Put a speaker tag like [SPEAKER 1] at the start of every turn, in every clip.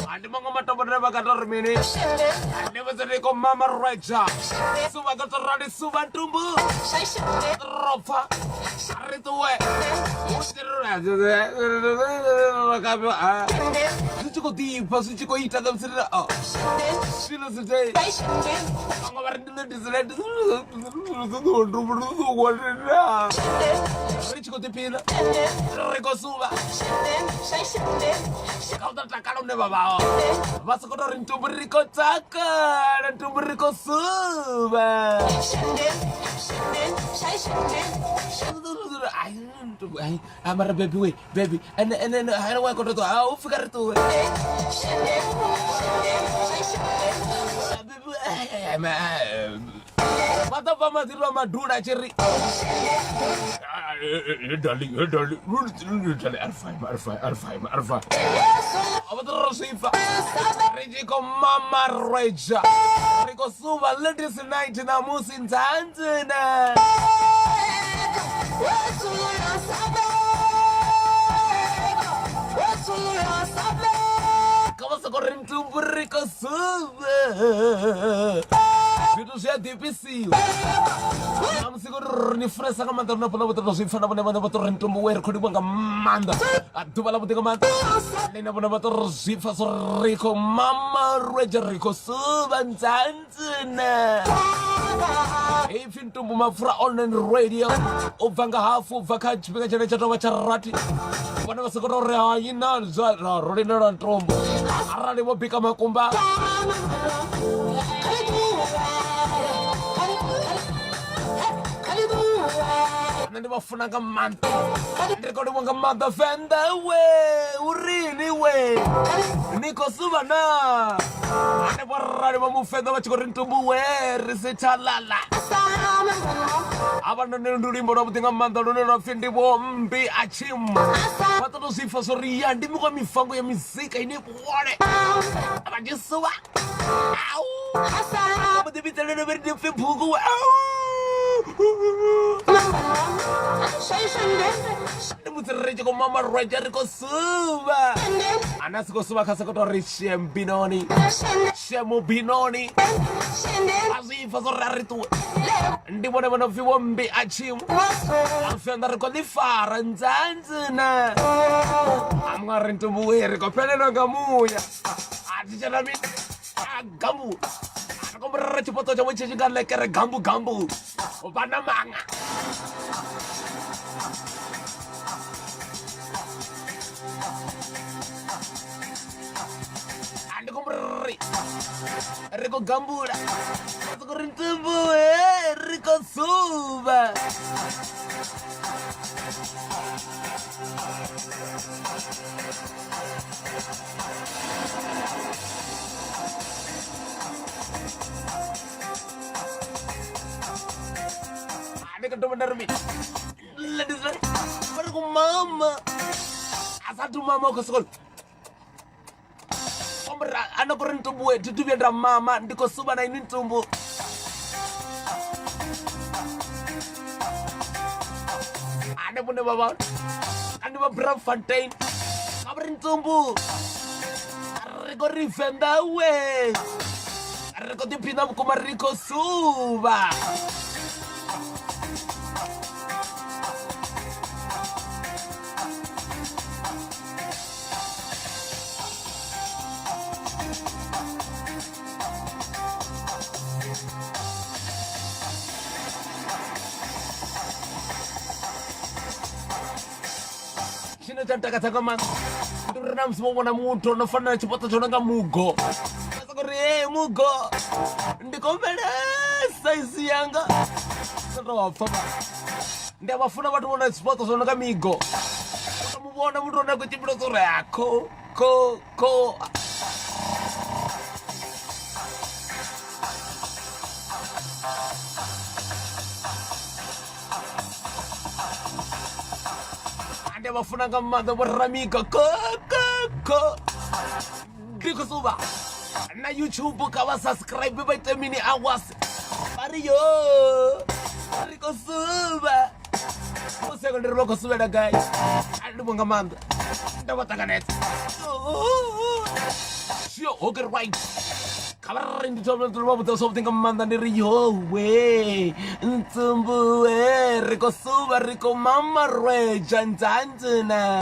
[SPEAKER 1] Andi mga mata bagata mini. Andi masari ko mama Reja. Sumagot radi suban tumbu. Rofa. Ari tuwe. Suci di pas suci ko ita dam sira. Sila suci. Ang warin dulu di sila. Suci ko di pila. Reko suba. Kau tak kalau ne baba. Mas ko rin tumbri ko taka dan tumbri ko suba. Ay, amar baby, baby. And I don't want to go. I forgot to. Mata pama di rumah dura ceri. Darling. Arfa. Apa terus Ifa? Rejiko Mama Reja. Riko Suba ladies night na musin tanzana. Kamu sekolah tumbur Riko Suba. Vitu vya DPC. Namsiku ni fresa kama ndo napona boto sifana bone boto rentumbu wer kodi banga manda. Atu bala boto manda. Lena bone boto sifa so rico mama reja rico subanzanzina. If into mafra on radio. Ovanga hafu vakaj bega jana chato macharati. Bone basiko rehaina za rolina ran trombo. Arani mo bika makumba. Nandi bafunanga manta. Ndikodi wanga manta fenda we. Urini we. Niko subana. Ane barani bamu fenda bachiko rintumbu we. Risichalala. Aba nanduri mbona butinga manta nuna fendi bombi achim. Watoto sifa soria ndimi kwa mifango ya mizika ini kuone. Aba jisuwa. Au. Aba dibitele na berdi fimpugu. Au. Mutereje ko mama reja riko suba. Anas ko suba kasa ko rishem binoni. Shemu binoni. Azifa so raritu. Ndi mona mona viwombi achim. Afenda riko ni fara nzanzina. Amgarintu muwere ko peleno gamuya. Atijana mi gamu. Ako mreche poto jamu chichigan lekere gambu gambu. Obana manga. Ando comprei. Rico gambura. Ando correndo Rico suba. Benar mi, ladies lagi, baru mama, asal tu mama ke sekolah. Ombra, anak korang tumbuh, itu biar mama di kosuban ini tumbuh. Ada pun bapa, ada beberapa fontaine, kabarin tumbuh. Riko rifenda we, riko dipinam kumar riko suba. Canta kata kaman, turenam semua mana mudo, nafana cepat aja mugo. Kata kore mugo, di komena saya sianga, terapa? Dia bafuna batu mana cepat aja migo. Kamu mana mudo nak cipta sore aku, ko. Dia bafuna gamma beramiga ko. Diko suba. Na YouTube kawa subscribe baita mini awas. Mario. Diko suba. Você quando roko suba da guys. Ando bangamanda. Dawa taganet. Sio okay right. Kabarin di job nonton babu tahu something kemantan dari yo we tumbu we riko suba riko mama re janjana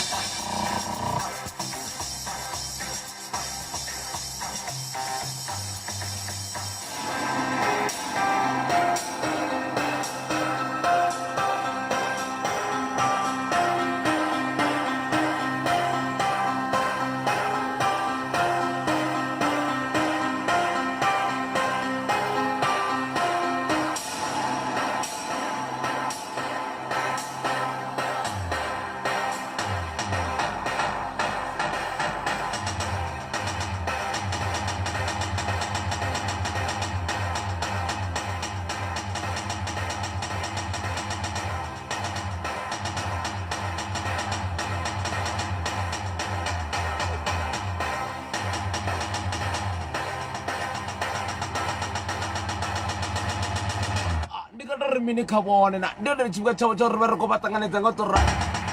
[SPEAKER 1] mini kawan na dia dari juga cowok-cowok berko batangan itu ngotor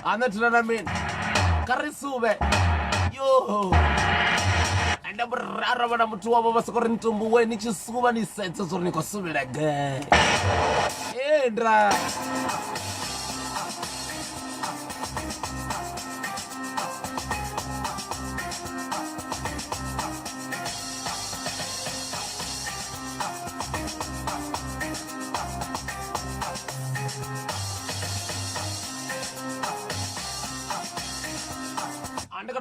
[SPEAKER 1] anak celana min karisube yo anda Rara vana mutu wavo vasokori ntumbuwe nichisuva nisense sori nikosuvira gai. Endra.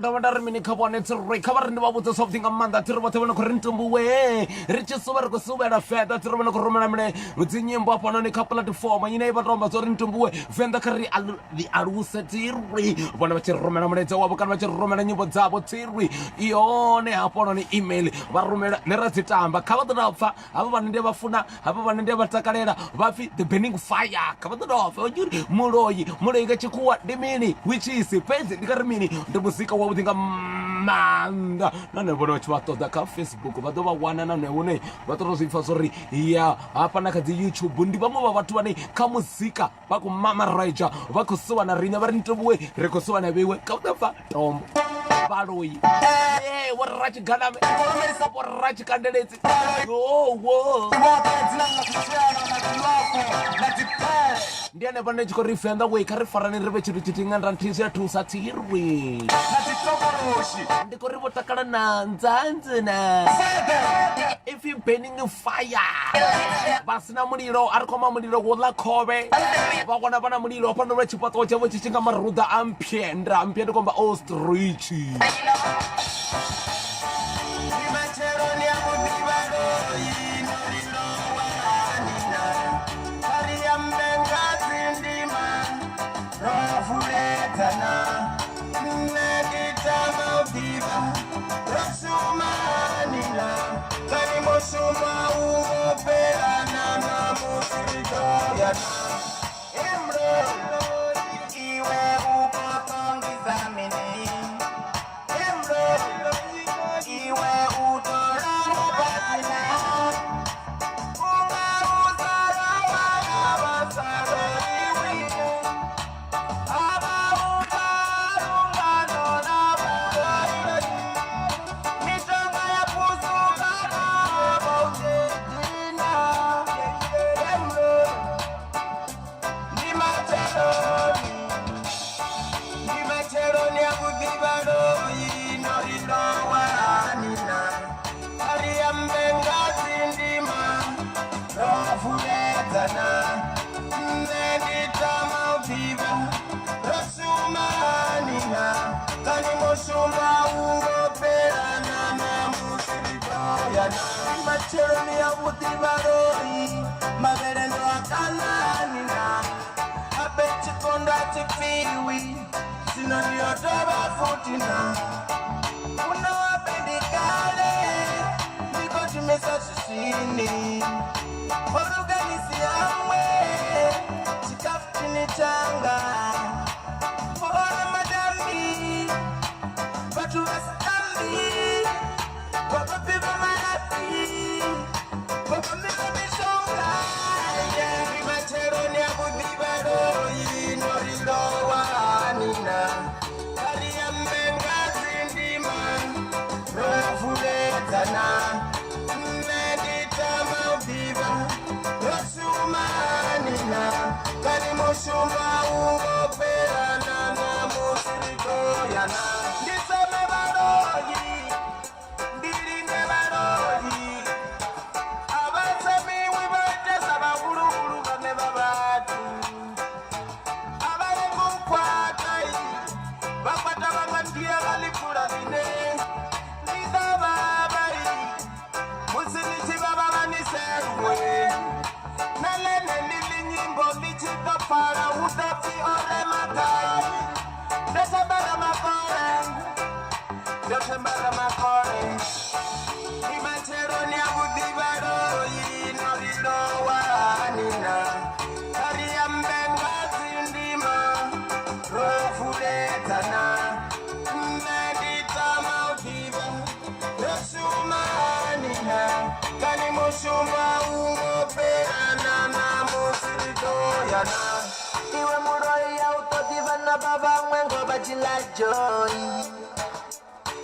[SPEAKER 1] Tomatar mini kabone to recover in the water something a man that Turbo Corinthum way. Riches over go super affair that Roman Romane with in Bopon on a couple of the form and you never Roma Sorintum way. Vendacari the Arusa Tiri, one of the Roman Roman and you would double Tiri. Ione upon an email, but Roman Neratitam, but cover the offer. Have one endeavor Funa, have one endeavor Tacarera, Buffy, the burning fire, cover the offer. You Muroi, Murega Chukua, the mini, which is the peasant, the Carmini, the Musica. Manda nane bono chwato da ka Facebook bato ba wana na neone bato ro sifa sorry ya hapa na kazi YouTube ndi bamwe ba bathu bane ka muzika ba ku mama raija ba ku suwa na rinya ba rintobuwe re ku suwa na bewe ka udafa tombo baloyi warachi ganame warachi candidates wo ndiane bane chiko rifenda we ka rifarane ribe chitu chitinga ndantisi tu satirwe ndiko rivotakala na nzanzi na if you burning fire basina mulilo arikoma mulilo wodla khobe bakona bana mulilo pano re chipato chavo chichinga maruda ampyendra komba ostrich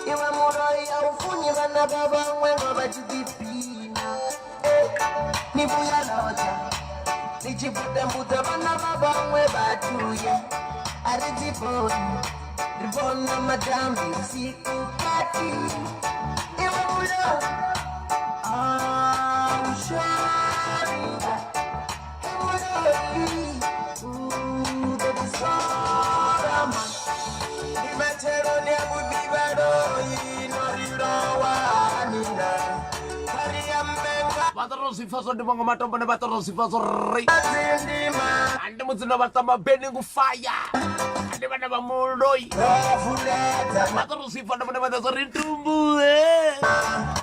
[SPEAKER 2] iwe muroi aufunyi vana vavamwe ngavachidipina nibuyalota nichibutambuta vana vavamwe vatuye aritiponi rivona madambi usiku kati iwe mulo
[SPEAKER 1] Sifaso di mga matombo na bato sifaso ri ande mo zina batama burning fire ande ba na muloi bato sifaso na bato ritumbu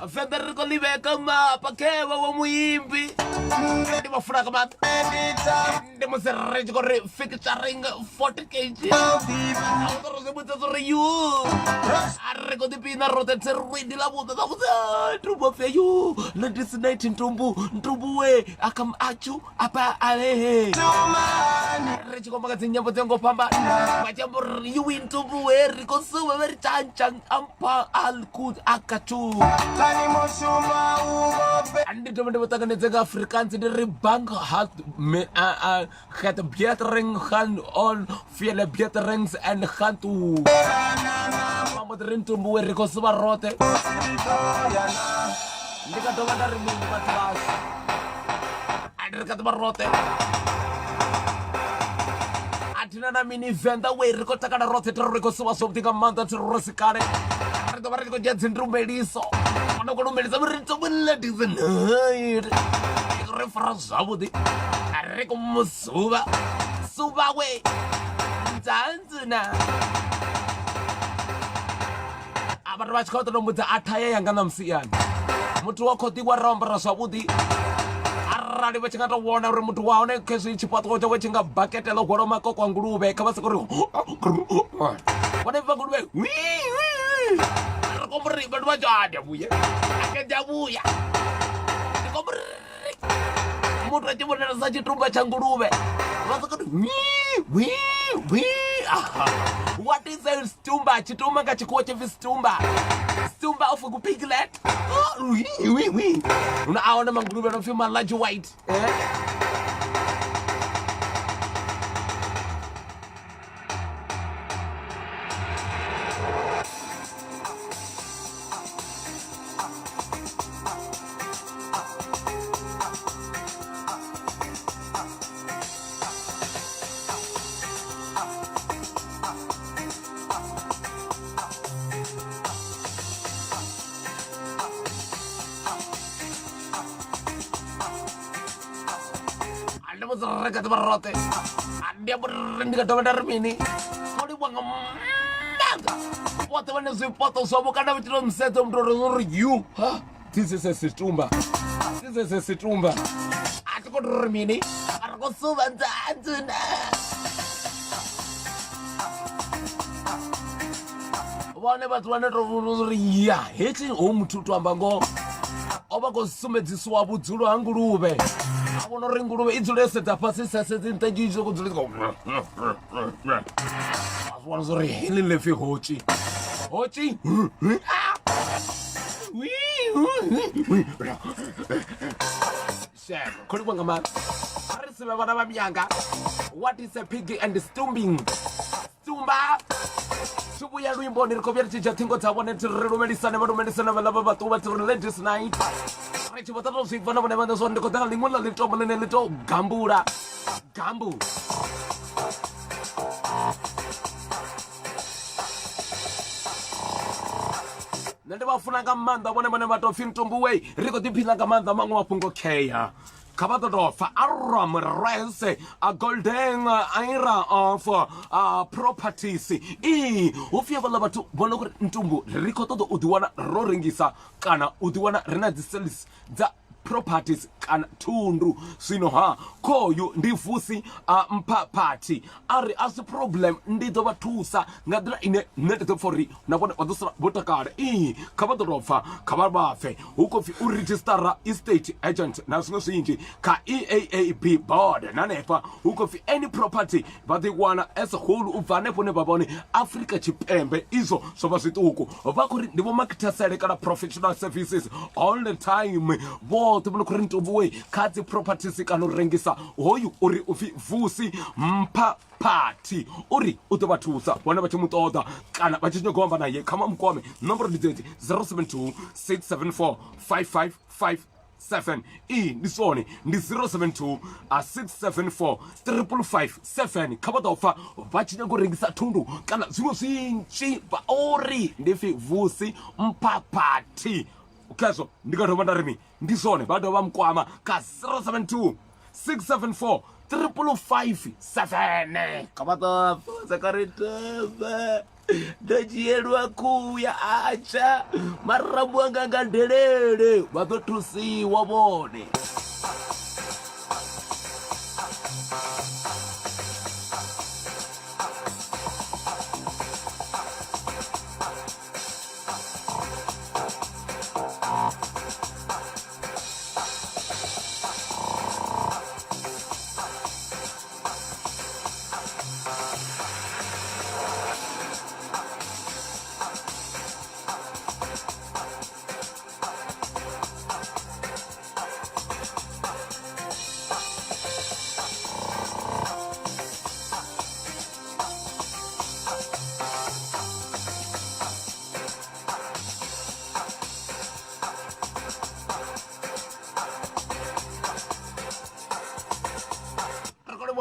[SPEAKER 1] Federico Liveka ma pakewa wa muimbi ande mo fura kama ande mo serrejo corre featuring 40 kg bato sifaso ri you arrego di pina rote serri di la buta da buta trumbo feyu na disnight ntumbu we akam achu apa ale rechi ko magazi nyambo tengo pamba majambo you ntumbu we rikosuwe very chanchan ampa alkud akatu tani mosuma ugobe andi tomende botagane zega afrikaans de ribank hat me het bietering gaan on vele bieterings en gaan toe mama de ntumbu we rikosuwa rote Ndika doga dari mungu katuwas Adri katuwa rote Atina na mini venda we riko taka na rote Tero riko suwa somtika manda tiro rosikane Rito ba riko jetsi ndru mediso Ono kono mediso Rito wile dizi nair Riko refara zabudi Riko musuba Suba we Nzanzina Abadu wachikoto no muta ataya yangana msiyani Mutu wako tiwa rombara sabudi Arrani wachinga to wona uri mutu waone kesi chipato kocha wachinga bucket elo goroma ko kwa ngurube kama sikori Whatever ngurube Komri badu wajo adabuya Akajabuya Komri Mutu wachibu na sachi trumba cha ngurube Wasikori What is a stumba? Chitumba kachikuwa chivi stumba Stumba of a piglet. Unaona mangurube na film large white. Kat barote dia berhenti kat bandar mini mau dibuang mag foto mana sih foto sobo kada belum set umur you this is a situmba aku kau mini aku suban tajuna wane batu wane rovuru ya heti omututu ambango oba ko sumedziswa budzulo angurube Ono ringurube idzulese tapasi sase zintajizo kudzulika Aswana zori hili lefi hochi Shame Kuri wanga man Arisime wana mamiyanga What is a pig and stumbing Stumba Subu ya ruimbo nirikobia chicha tingo tawane Tirumelisane valaba batuwa Ladies night Chibotaro si fana wana wana sonde kota lingwala lito malene lito gambura gambu Nende wafuna kamanda wana mato fintumbu wei riko dipila kamanda mangu wapungo keya Kabato dofa aram rese a golden era of properties ufia vala batu bono ntumbu riko todo udiwana roringisa kana udiwana rena diselis za properties kana thundu zwino ha khoyu ndi vusi mphaphati ari as problem ndi ḓo vha thusa nga nḓila ine nṋe ndi ḓo pfha uri na vhone vha ḓo sala vho takala kha vha ḓo tou pfha kha vha pfe hu khou pfi u registera estate agent na zwiṅwe zwinzhi kha EAAB board na hanefha hu khou pfi any property vha ḓi wana as a whole u bva hanefho hune vha vhone Afrika Tshipembe izwo zwo vha zwiṱuku vha khou ri ndi vho marketasele kana professional services all the time vhoṱhe vho no khou ri ntovhuwe kha dzi properties kana u rengisa hoyu uri u pfi vusi mphaphati uri u ḓo vha thusa vhone vha tshi mu ṱoḓa kana vha tshi nyaga u amba naye kha mukome nomboro ndi dzedzi 072 674 5557 ndi zwone ndi 072 674 5557 kha vha ḓo pfha vha tshi nyaga u rengisa thundu kana zwiṅwe zwinzhi vha uri ndi pfi vusi mphaphati ukazwo ndi nga thoma nda ri ndi zwone vha dovha vha mukwama kha 072 674 5557 kha vha ḓo pfha kha ndo dzhielwa kuya atsha marambo anga nga ndelele vha ḓo thusiwa vhone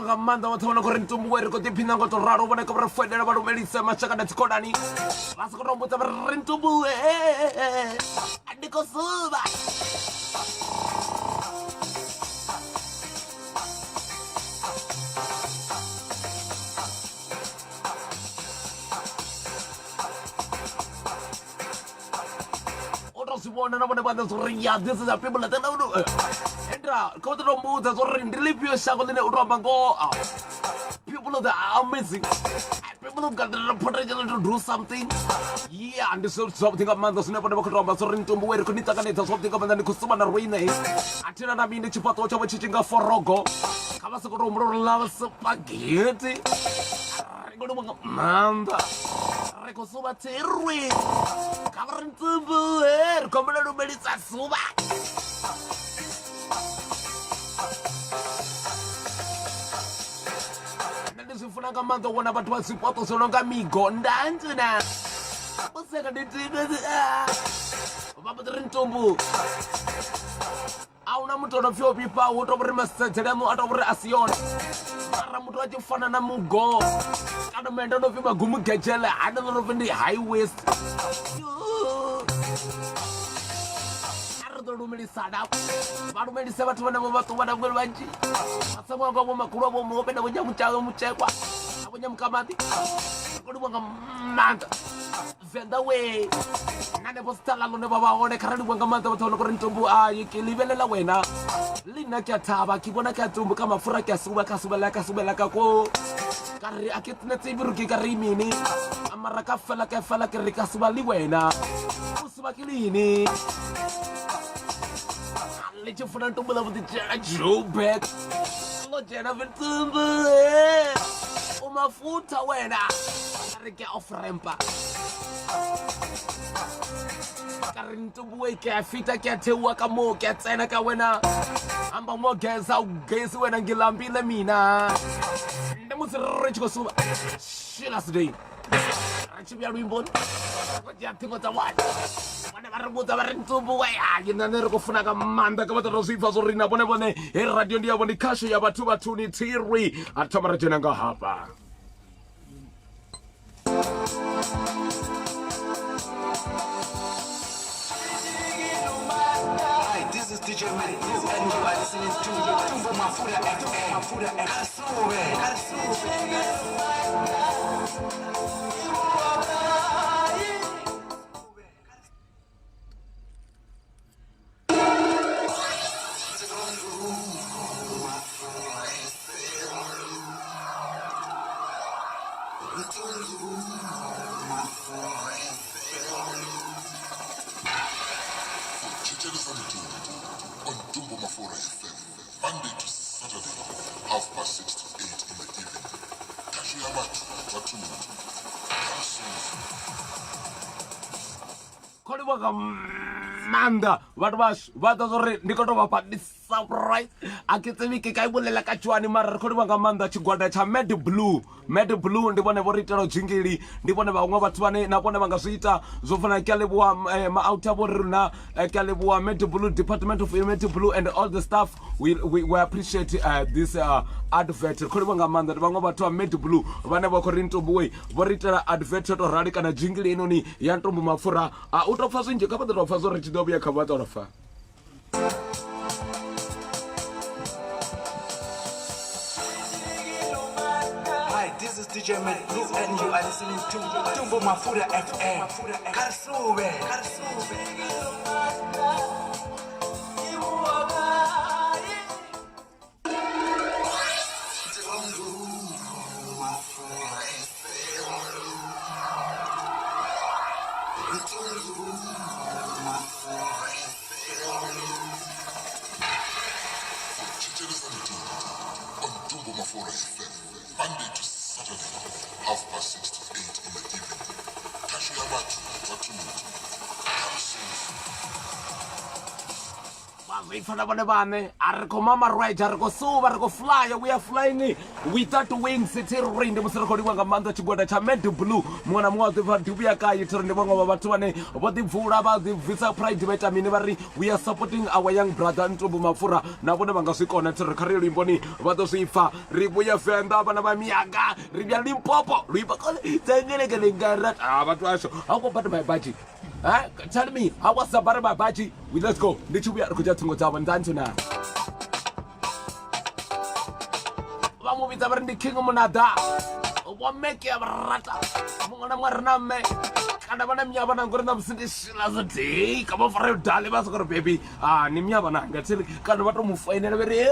[SPEAKER 1] nga maanḓa vhathu vha no khou ri ntumbuwe ri khou ḓiphina ngo to ralo vhone khou ri foinela vha lumelisa mashaka na dzikhonani vha sa khou tou mbudza vha ri ntumbuwe ndi khou suvha o tou zwi vhona na vhone vhaṋe zwo ri ya this is a people that kau tou mbudza zwo ri ndi ḽifhio shango ḽine u tou amba ngoho people that are amazing people who got the potential to do something ndi zwavhuḓi nga maanḓa zwine vhone vha khou tou amba zwo ri ntumbuwe ri khou ni ṱanganedza zwavhuḓi nga maanḓa ndi khou suma na rwine athina na mini tshifhaṱuwo tshavho tshi tshi nga forogo kha vha sokou tou humbula uri ḽa spaghetti ri khou nga maanḓa ri khou suma tsirwi kha vha ri ntumbuwe ri khou humbula lumelisa suvha zwifuna nga maanḓa u vhona vhathu vha zwipoto zwo no nga migondantsina useka nditime vha mbo ḓi ri ntumbu a huna muthu ono pfhi o vhifha hu tou vhori masedzele amu a tou vhori a si yone mara muthu a tshi fana na mugo kana menda no pfhi magumu gejele hana no pfhi ndi high west ḓo lumelisana vha lumelise vhathu vhane vho vha ṱuvha na vhngeli vhanzhi masamwanga vho magulu avho mopenda vho nyamutshawe mutshekwa a vho nyamukamaḓi koliwa nga maanḓa venḓa we nanefho sitala lone vha vha hone kharali bua nga maanḓa vhathu vhone kore ntombo ke lebelela wena le nna ke a thaba ke bona ke a tumbu ka mafura ke a subela ka ko ka re a ke tnetse biru ke ka re mini amara ka fela ke re ka suba le wena o suba ke lini le tshifuna ntombo la vhuḓi dzhena Joburg lo dzhena vitumbu o mafutha wena re ke off rampa ka re ntombo we ke a fita ke a thewa ka mo ke a tsena ka wena amba mo geza u gezi wena ngilambile mina ndi musi re tshi khou suba shilas day ri tshi vhuya luimboni ya ṱhingo dza wana vhane vha ri vhudza vha ri ntumbu we nane ri khou funa nga maanḓa ka vha ṱoḓa zwibva zwo rina vhone he radio ndi yavho ndi khasho ya vhathu ni Thirwi a thoma ra dzhena nga hafha.
[SPEAKER 3] Hi, this is DJ Mary and you are listening to Tumbo Mafura FM. Mafura FM.
[SPEAKER 4] on Dumbo Mafura FM, Monday to Saturday, 6:30 to 8 in the evening. Tashiya Batu,
[SPEAKER 1] Koliwa manda vatvash vatazori ndikotova pa surprise akitsiviki kaivulela ka chwani mara koliwa nga manda chigwada cha Mad Blue ndi vone vo ritela jingili ndi vone van'we vathu vane na vone va nga swi ita zwo fana ke leboha ma-out avo rina ke leboha Mad Blue, Department of Mad Blue and all the staff. We appreciate this advert. Koliwa nga manda van'we vathu va Mad Blue vane va khori ntombo vo ritela advert to rali kana jingili inoni ya ntombo mafura u to pfa swinzhi kha vha ḓo pfa zwo ri tshi ḓo vhuya kha vha ḓo fa.
[SPEAKER 3] This is DJ Mad Blue and you are listening to Dumbo Mafura FM. Karsuve.
[SPEAKER 4] on Dumbo Mafura FM, Monday to Saturday, 6:30 to 8 in the evening. Tashiya Batu,
[SPEAKER 1] we are flying without wings. It's rain. The Musakoliwa Manda Chigwada cha Mad Blue. Mwana mwazi va Dubia Kai turn the Bongo Batuane. What the Vura about the Visa Pride Vitamin. We are supporting our young brother Ntombo Mafura. Na bona mangasiko na Terkari Limboni. Vato Sifa. Ribuya Fenda Banaba Miaga. Ribia Limpopo. Ribakole. Tangelengarat. But how about my budget? Tell me, how was the bar my budget? Let's go. Did you be at Kujatungo dance now? Vamos with the king of Monada. What make you a rata? Mona Marname. Kanabana Yabana Gurnam City as a day. Come on for a Dalibas or baby. Nimyabana. That's it. Kanavatum find a very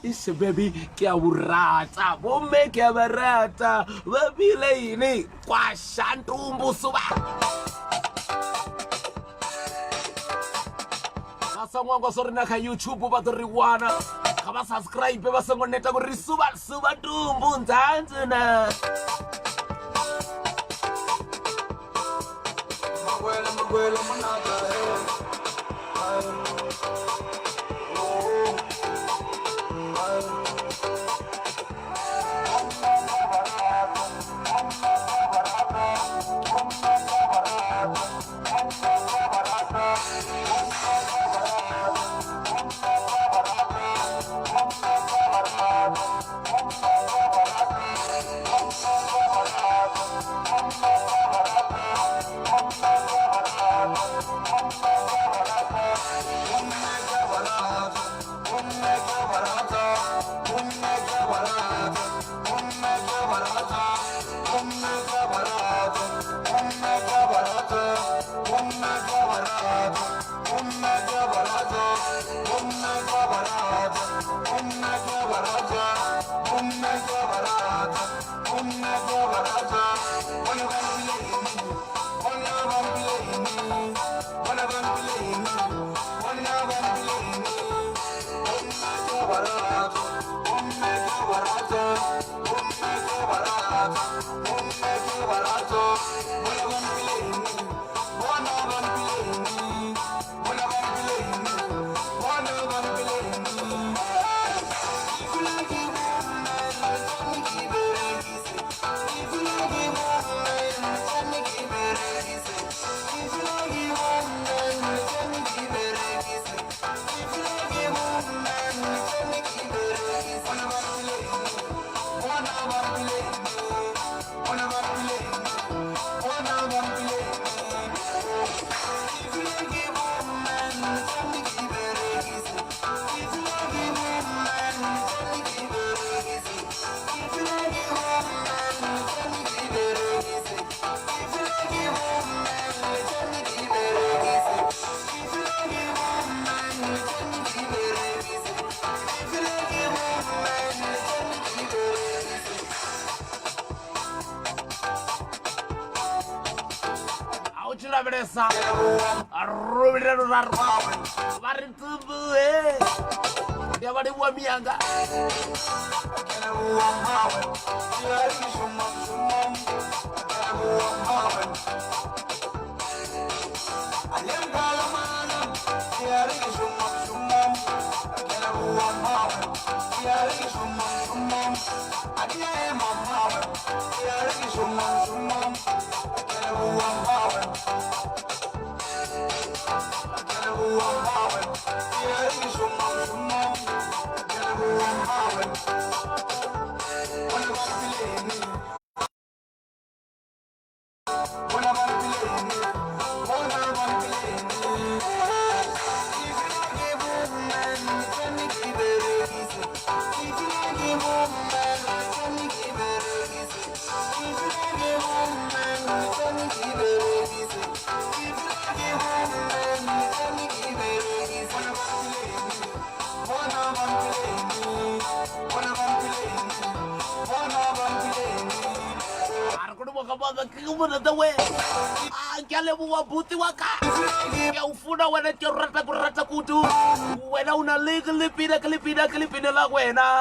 [SPEAKER 1] it's a baby. Kiaurata. Won't make a rata. Will be lady. Quashantum Busuba. Someone goes on YouTube about the Riwana. Come on, subscribe. But someone net go Suba Doom Tanzana. Nabresa, a Ruben Maritumbu, Yabadi Wamianga. The way I can't live with Waka. You food when it your rata kutu. When on a legal lipida clipina la buena.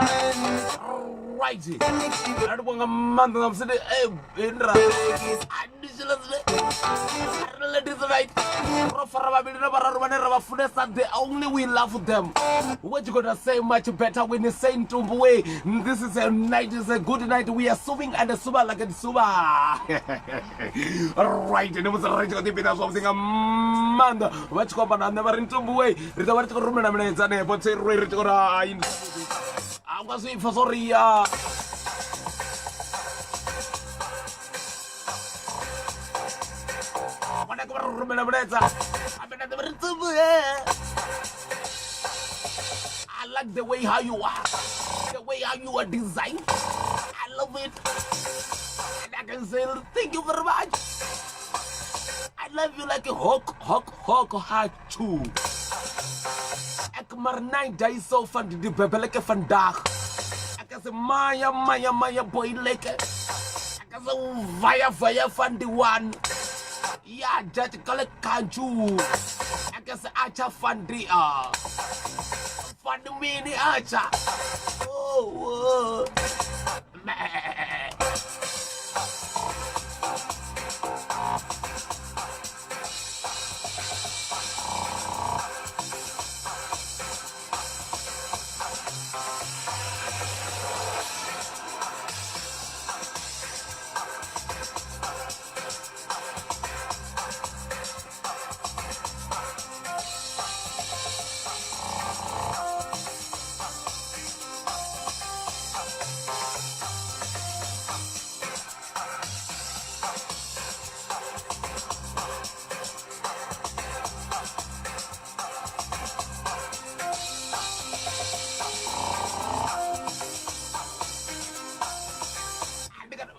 [SPEAKER 1] Right. I don't want a month of city. Indra. They only we love them. What you gonna say much better when you say to way? This is a night, is a good night. We are swimming and the suba like a suba. Right, and it was a right to be something a man. What's going on? Never into way. The word to remember is an airport. Say, I was in for sorry. I like the way how you are, the way how you are designed. I love it. And I can say thank you very much. I love you like a hawk too. Ek maar nine days so van die bebelike vandaag. Ek is Maya boy leke. Ek is vaya van die one. Ja, judge kale kanju. Ek is acha van die van die mini acha. Oh.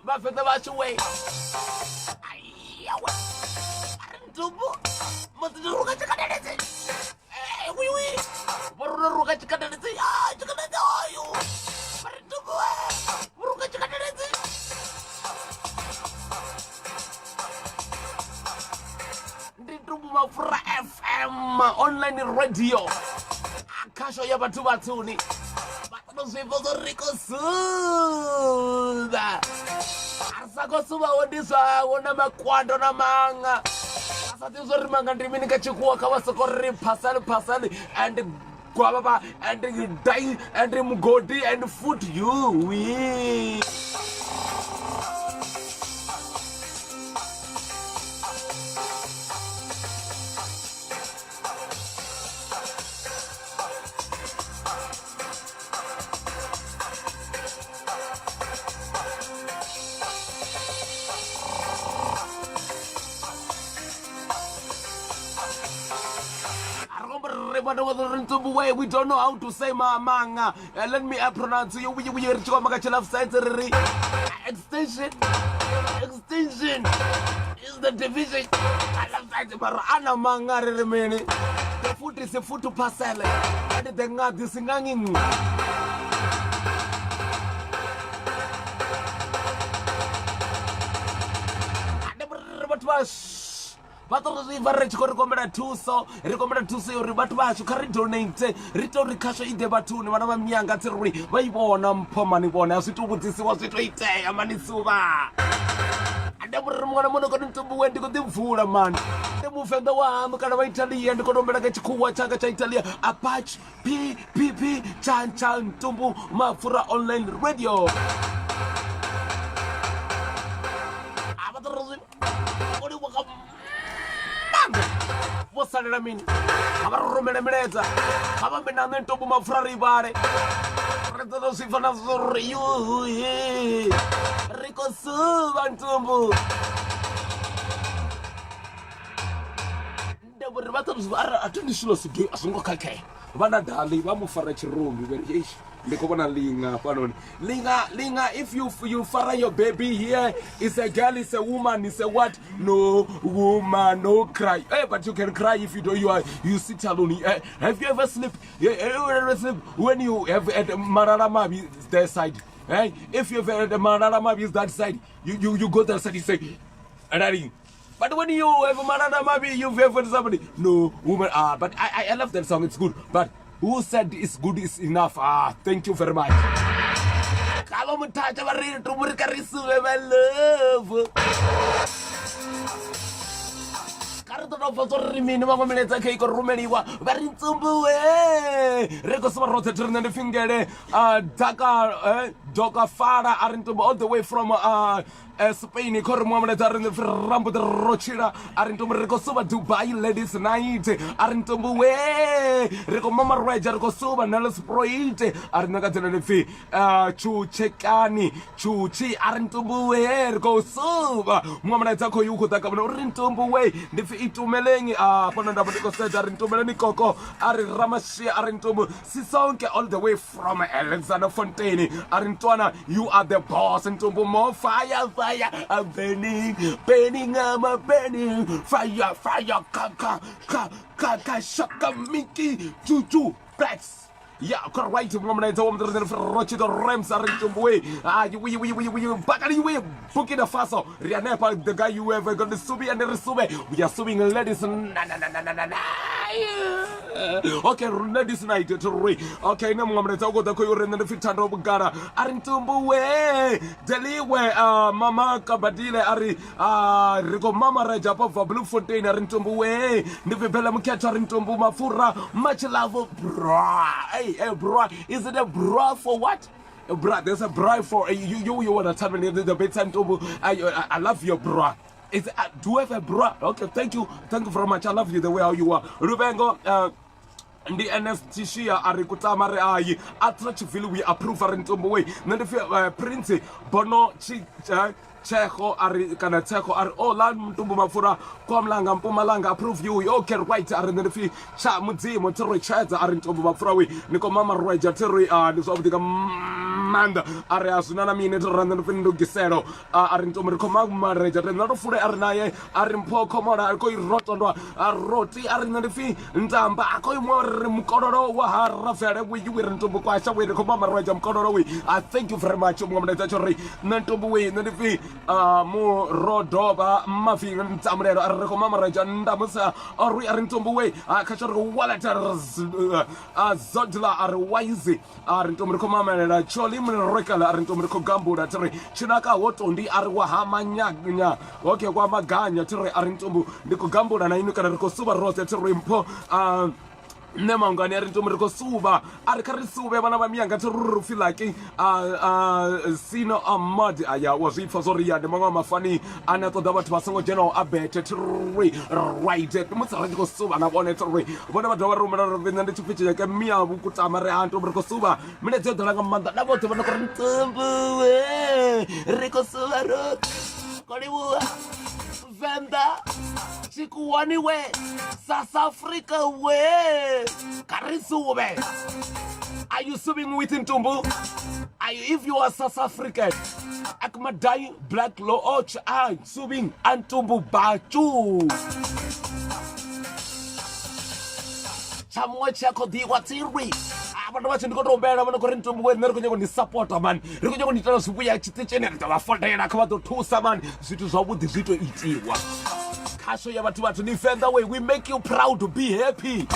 [SPEAKER 1] Buffett the watch away. FM online radio. Akasho ya batuni. Nos vemos rico suda. Asako suba odisa wona makwando na manga. Asati zori manga ndimini kachukua kawasako pasali and guava and dye and mugodi and food you. We. We don't know how to say manga. Let me pronounce you. We extension is the division. I love that. Ana manga remaining. The foot is a foot to parcel. And the nga this nganging. But was vatorozviva rechiko rikombera thuso yori vatu vacho kha ri donate ri to ri khasho ide vatuni vana va miyanga tsiruri va yi vona mphomani vona a swi tovutisiwa swi to iteya manisuva ande muri rin'wana munhu koni ntumbuwe ndi ku timvula mani i mufenda wa hambi kana va italiya ndi kotombela ka chikhuwa chaka cha italiya apache ppp chancha ntumbu mafura online radio avatorozviva uri waka vosalela mini ava rurumele miledza ava miname ntombo mafura rivale ritolo swi fana swiriyuhi riko suva ntombo ndevuri vatorozviva atini swilo swidoi a swi ngo khakhea vana dali va mu fara chirumbi veri ndiko vona linga panoni linga if you fara your baby here is a girl, is a woman, is a what? No woman, no cry. Hey, but you can cry if you do. You sit alone. Have you ever slept? When you have at Mararamabi their side? Hey, if you have at Mararamabi is that side, you go that side. You say, but when you have Mararamabi, you have somebody. No woman. But I love that song. It's good. But who said it's good is enough? Thank you very much. Kalau mutaja bari tumur karisuwe my love. Karto fotori mini mama mileta keiko rumeliwa bari ntsumbuwe. Reko sama rote turne de fingere Dakar Doka Fara arintumbu all the way from Spain kor muamana tarne rambu de rochira arintumbu reko suba Dubai ladies night arintumbu we reko mama reja reko suba nalas proite arinaga tene fi chuchekani chuchi arintumbu we reko suba muamana tako yuko takabno arintumbu we ndifi itumelengi pona ndaba reko seja arintumeleni koko ari ramashi arintumbu sisonke all the way from Alexander Fontaine arintwana you are the boss arintumbu more fire I'm burning, I'm a burning. Fire, shaka, Mickey, choo, blacks. Yeah, correct. Woman, the Rochito Rams are into way. You back anyway, Burkina Faso. Rianepa, the guy you ever got the Subi and the Sube. We are suing ladies. Okay, ladies night to re. Okay, no moment. I'll go to Koyo and the Fitano Gara. Arintumbu way. Deliwe, Mama Kabadile, Ari, Rico Mama Rajapa for Blue Fontaine, Arintumbu way. Nivibella Mukata Arintumbu Mafura. Much love, bra. Hey, bro, is it a bra for what? A bra, there's a bra for you want to tell me the bedtime table. I love your bra. Do you have a bra? Okay, thank you very much. I love you the way how you are. Rubengo, the NSTC arikutamare ayi atrachivili we approve arintombo way. Nandefi Prince Bono Checo ari kana Checo ari land mtumbu mafura kwamlanga Mpumalanga approve you okay right ari ndefi cha mudzimo tiri chaza ari mtumbu mafura we niko mama Roja tiri ndisobudika manda ari asunana mine toranda ndofindo gisero ari mtumbu niko mama Roja tiri ndofure ari naye ari mpoko mona ari koi rotondo roti ari ndefi ndamba akoi mwari mkororo wa harafere we you were mtumbu kwa shawe niko mama Roja mkororo we I thank you very much mwana tachori ntumbu we ndefi mu rodoba mafi ntamrero ariko mama Roja ndamusa ori arintombu we akachoro walata zodla arwaizi arintomriko mama na choli mrekala arintomriko gambuda tiri chinaka wotondi arwa hamanyanya okay kwa maganya tiri arintombu ndiko gambuda na inuka riko suba rote tiri mpo nemangani arintomriko suba arikarisuba bana bamiyanga tiri feel like sino amad aya wazifa zoriya demanga mafani anatoda bathu basango general abete tiri right mutsariko suba na bone tiri bona badwa rumela rovenda ndichifiche yake miya bukutamare antomriko suba mine dzodolanga manda dabote bana korintombu riko suba ro koliwa venda chikuwani we South Africa we Karisube. Are you swimming with Ntumbu? If you are South African Akmadai Black Law swimming Antumbu Bachu Chamwa chako diwa tiri abantu bathi ndikotombela abantu korintombu we nerikonye ni support man rikonye ko nditala sibuya chitechene ndabafondela khabato thusa man zwithu zwabudi zwito itiwa Kasho ya watu watu. Defend the way. We make you proud to be happy.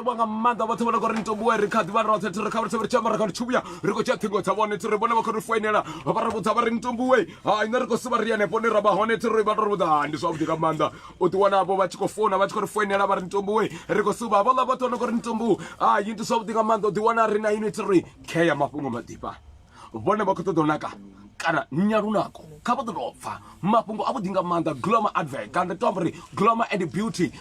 [SPEAKER 1] Banga manda watu wana kori ntombuwe rikadi wana rote tere kabra tere chama rakani chubia riko chati ngo tabone tere bone wakori fuenela wapara butabari ntombuwe ina riko subaria ne pone raba hone tere badoro buda ndi so abdika manda uti wana abo bachiko fona bachiko fuenela bari ntombuwe riko suba bala watu wana kori ntombu yindu so abdika manda uti wana rina ine tere keya mapungo madipa bone bakoto donaka kana nyarunako kabadrofa mapungo abudinga manda gloma advert kandi tombre gloma and beauty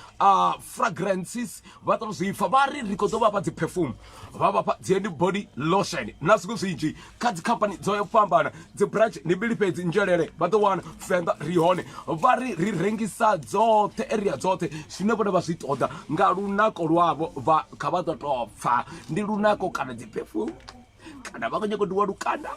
[SPEAKER 1] fragrances batro zifa bari rikodoba pa perfume baba pa the body lotion nasuku sinji kati company zoyo pambana the branch ni bilipezi njelele but the one fenda rihone bari rirengisa zote area zote sinebona basitoda ngarunako rwabo ba kabadrofa ndi lunako kana the perfume kana bakonye kodwa lukanda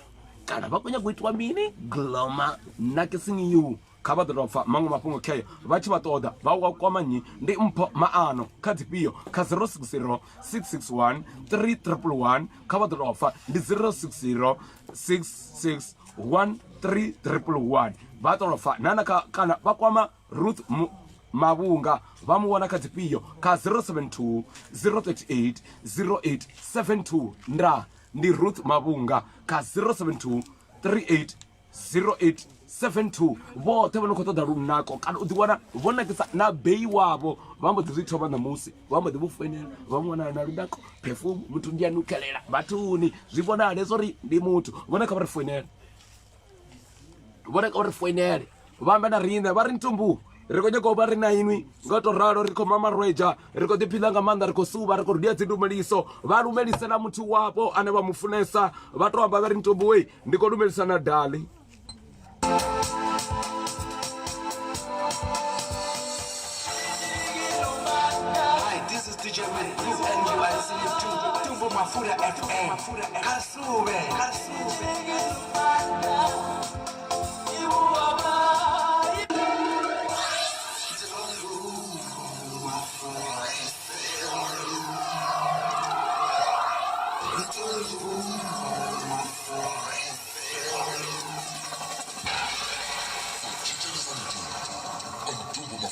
[SPEAKER 1] kana bakonya kuitwa mini gloma nakesingi you kaba drofa mangu mapungo keyo bachi batoda bawa kwamanyi ndi mpo maano kati piyo ka 060 661 3111 kaba drofa ndi 060 661 3111 batorofa nana kana bakwama Ruth Mabunga bamuwana kati piyo ka 072 038 0872 ndra ndi Ruth Mabunga ka 072 38 0872 bote banokotoda runako kana udiwana bona kisa na bei wabo bambo tizithoba namusi bambo dibufenela bamwana na rudako perfume muthu ndiyanukelela batuni zvibona lesori ndi muthu bona ka barifenela bona ka barifenela bamba na rina bari ntumbu riko nyako bari na inwi ngoto raro riko mama Rweja riko dipilanga manda riko suba riko rudia tidumeliso valumelisa na mtu wapo ane bamufunesa batromba bari ntumbu we ndiko lumelisa na dali.
[SPEAKER 3] Hi, this is DJ Med Blue and you are listening to Tumbo Mafuta FM. Kasube.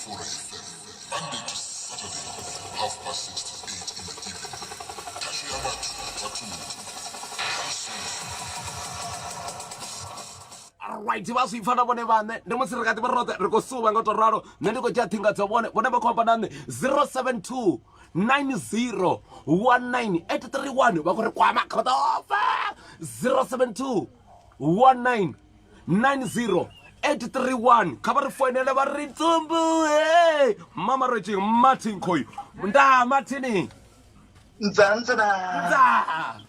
[SPEAKER 4] Monday to Saturday, 6:30 to 8 in the evening. Kashiamatu,
[SPEAKER 1] Alright, basi ifana bone bane ndimusirikati barote riko suba ngoto raro nendiko chathinga tsobone bone bakhomba nane 072 90 19 831 bakore kwama khotofa 072 19 90 831 khabari fonele ba ritumbu hey mama Rweja Martin khoyo nda Martin
[SPEAKER 5] Nzanzana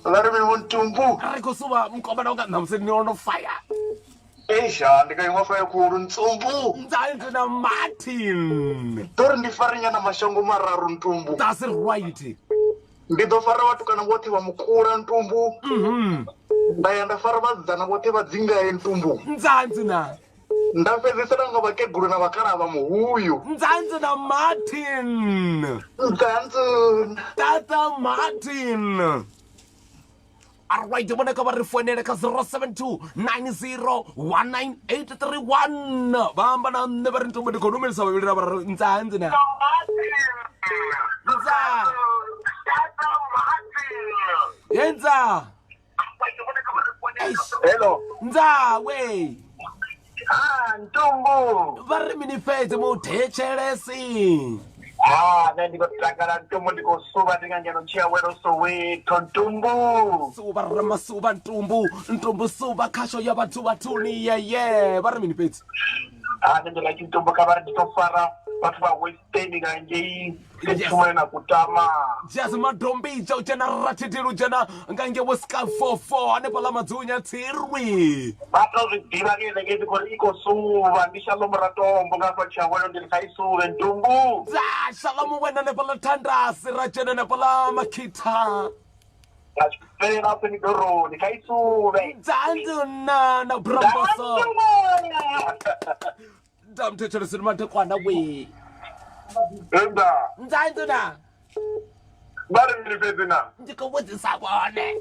[SPEAKER 5] Larimi muntumbu
[SPEAKER 1] riko suba mkoba na namseni ono fire
[SPEAKER 5] Esha ndikaimwa fire kuru ntsumbu
[SPEAKER 1] Nzanzana Martin
[SPEAKER 5] Tori ndifarinya na mashango mararu ntumbu
[SPEAKER 1] That's right
[SPEAKER 5] Ndidofara watu kana wote wa mukura ntumbu Ndaya ndafara vadzana wote vadzinga ntumbu
[SPEAKER 1] Nzanzana
[SPEAKER 5] Ndafezesera nga vakeguru na vakara va muhuyu
[SPEAKER 1] Nzanzana Martin
[SPEAKER 5] Nzanzana
[SPEAKER 1] Tata Martin. Alright, bona ka ba re fonela ka 072 90 19 831 bamba na nne ba re ntombo di konomelisa ba bile ba Nzanzana Yenza
[SPEAKER 5] Hello
[SPEAKER 1] Nzawe
[SPEAKER 5] ntumbu
[SPEAKER 1] ba re minifete mo thechelesi
[SPEAKER 5] Nandikotakala ntumbu ndikosuba ndingangeno chia wero Soweto ntumbu
[SPEAKER 1] suba rama suba ntumbu suba kasho ya bathu bathuni ye ba re minifete
[SPEAKER 5] Nandela ntumbu kabara nditofara watu wa Western kanje Kechumwe na kutama
[SPEAKER 1] Just madombi chau chana ratitiru chana ngange weska 44 ane pala madzunya tsirwi
[SPEAKER 5] Bato zidiva ngeze ngeze kori iko suva Ndishalo mratombo ngapa chawelo ndilisaisu ntumbu
[SPEAKER 1] Za shalamu wena ne pala tandasi rachana ne pala makita
[SPEAKER 5] Achipera penidoroni kaisuve.
[SPEAKER 1] Nzanzuna na bramboso. Ndamthethelesini matekwana we.
[SPEAKER 5] Enda.
[SPEAKER 1] Nzanzuna.
[SPEAKER 5] Bari mnipezina.
[SPEAKER 1] Ndikuvutisa vone.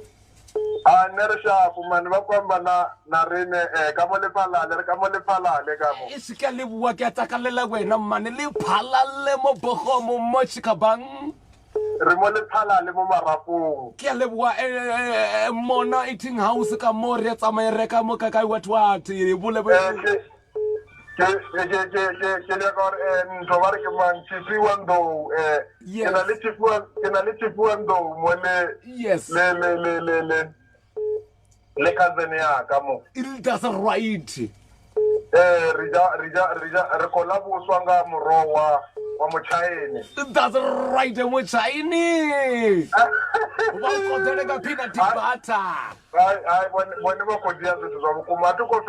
[SPEAKER 5] Neresha kumani vakwamba na rene kamole palale kamo.
[SPEAKER 1] E sika le bua ke atakalela wena mane le phalale mo bogomo mo chikabang.
[SPEAKER 5] Re mo le palale mo marapong.
[SPEAKER 1] Ke le bua mona eating house ka mo re tsamaya reka mo ka what bule
[SPEAKER 5] ke le gore ntho ba re ke mang Tshiwando ke na le Tshiwando mo le
[SPEAKER 1] yes
[SPEAKER 5] le cousin ya ka mo
[SPEAKER 1] it does right
[SPEAKER 5] re kola bo swanga morowa wa mochaini
[SPEAKER 1] that's right mo chaini ba ko tele ka peanut butter
[SPEAKER 5] ai when ba ko dia se zo ko ma to ko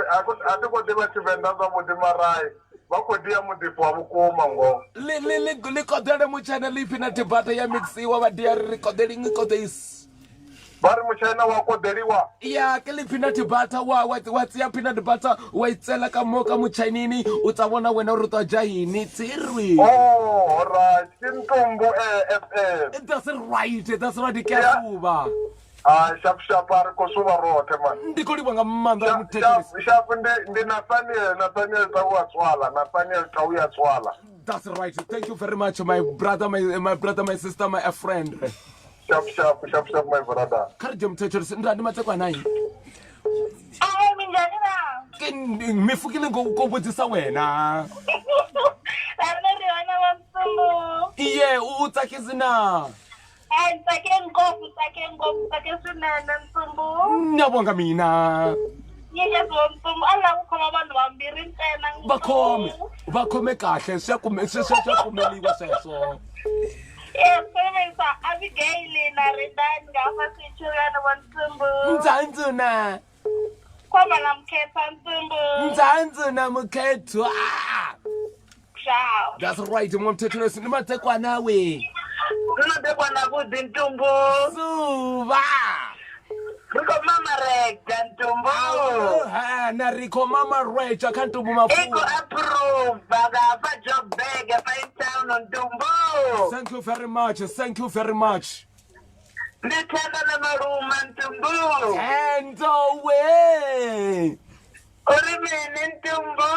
[SPEAKER 5] deba Tshivenda za mo dimarai ba ko dia mo dipo wa bukoma ngo
[SPEAKER 1] le ko tele mo chana le peanut butter ya mixiwa ba dia recording ko this
[SPEAKER 5] bari mochaina wa ko deriwa
[SPEAKER 1] ya ke le peanut butter wa tsia peanut butter wa itsela ka mo ka mo chainini o tsa bona wena o ruta jahini tsirwi
[SPEAKER 5] oh right Kintumbu FM
[SPEAKER 1] that's right kasuba
[SPEAKER 5] sharp ari ko suba rote man
[SPEAKER 1] ndikoliwa nga mmanda muthethelesi
[SPEAKER 5] sharp ndi Nathaniel Tauya Tswala
[SPEAKER 1] that's right thank you very much my brother my sister my friend
[SPEAKER 5] sharp my brother
[SPEAKER 1] kharije muthethelesi ndani matekwana yi
[SPEAKER 6] minjani na
[SPEAKER 1] ke mifukile ngokubudzisa wena
[SPEAKER 6] Riona Mamsumbu.
[SPEAKER 1] iye utsakisi na
[SPEAKER 6] Tsake swinene Msumbu.
[SPEAKER 1] nyabonga mina
[SPEAKER 6] Yes Msumbu alla kukhoma vanhu vambirhi ntsena.
[SPEAKER 1] vakhome kahle swa kumeliwa sweswo
[SPEAKER 6] Yes, Professor Abigail na Redani ngapha sichurana Msumbu.
[SPEAKER 1] Nzanzuna
[SPEAKER 6] Kwaba namkhetha Msumbu.
[SPEAKER 1] Nzanzuna mukhethwa
[SPEAKER 6] Ciao.
[SPEAKER 1] that's right momthethelesi ni matekwana we
[SPEAKER 6] Unotekwana kudzi Ntumbu.
[SPEAKER 1] suva
[SPEAKER 6] Riko mama Rekta Ntumbu.
[SPEAKER 1] na riko mama recha kantubu
[SPEAKER 6] Iko
[SPEAKER 1] mafu
[SPEAKER 6] approve bagapha job bag apha in town Ntumbu.
[SPEAKER 1] thank you very much
[SPEAKER 6] Ndithanda namaluma Ntumbu.
[SPEAKER 1] and we
[SPEAKER 6] Urimini Ntumbu.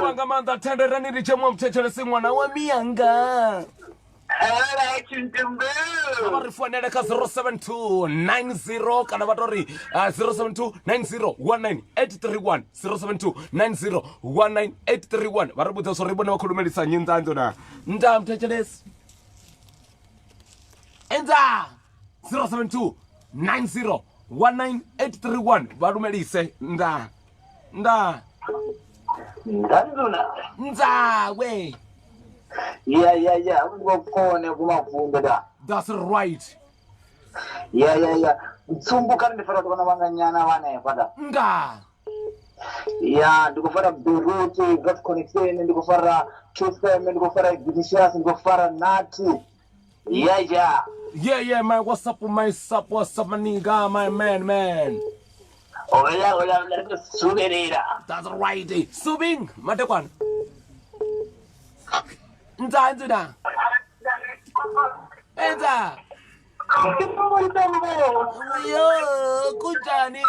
[SPEAKER 1] wanga manda tenderani riche momthethelesi mwana wa miyanga
[SPEAKER 6] Alright Ntumbu.
[SPEAKER 1] abarifonele ka 07290 kana vatori 0729019 0729019 vari vudza swo ri vone va khulumelisa nyindzandzo na nda mthethelesi enza 0729019 valumelise nda
[SPEAKER 6] Ndanzuna.
[SPEAKER 1] ndza we
[SPEAKER 6] Yeah. Ngokone kumavundo da.
[SPEAKER 1] that's right
[SPEAKER 6] Yeah. Mtsumbu kandi ndifara tokona vanganyana vana fada.
[SPEAKER 1] nda
[SPEAKER 6] Yeah, ndikufara Beirut, Gulf Connection, ndikufara Chufem, ndikufara Vinicius, ndikufara Nati. Yeah.
[SPEAKER 1] yeah man what's up maninga my man
[SPEAKER 6] Ola, sugerera.
[SPEAKER 1] that's right subing matekwana nzanzuna enza yo kunjani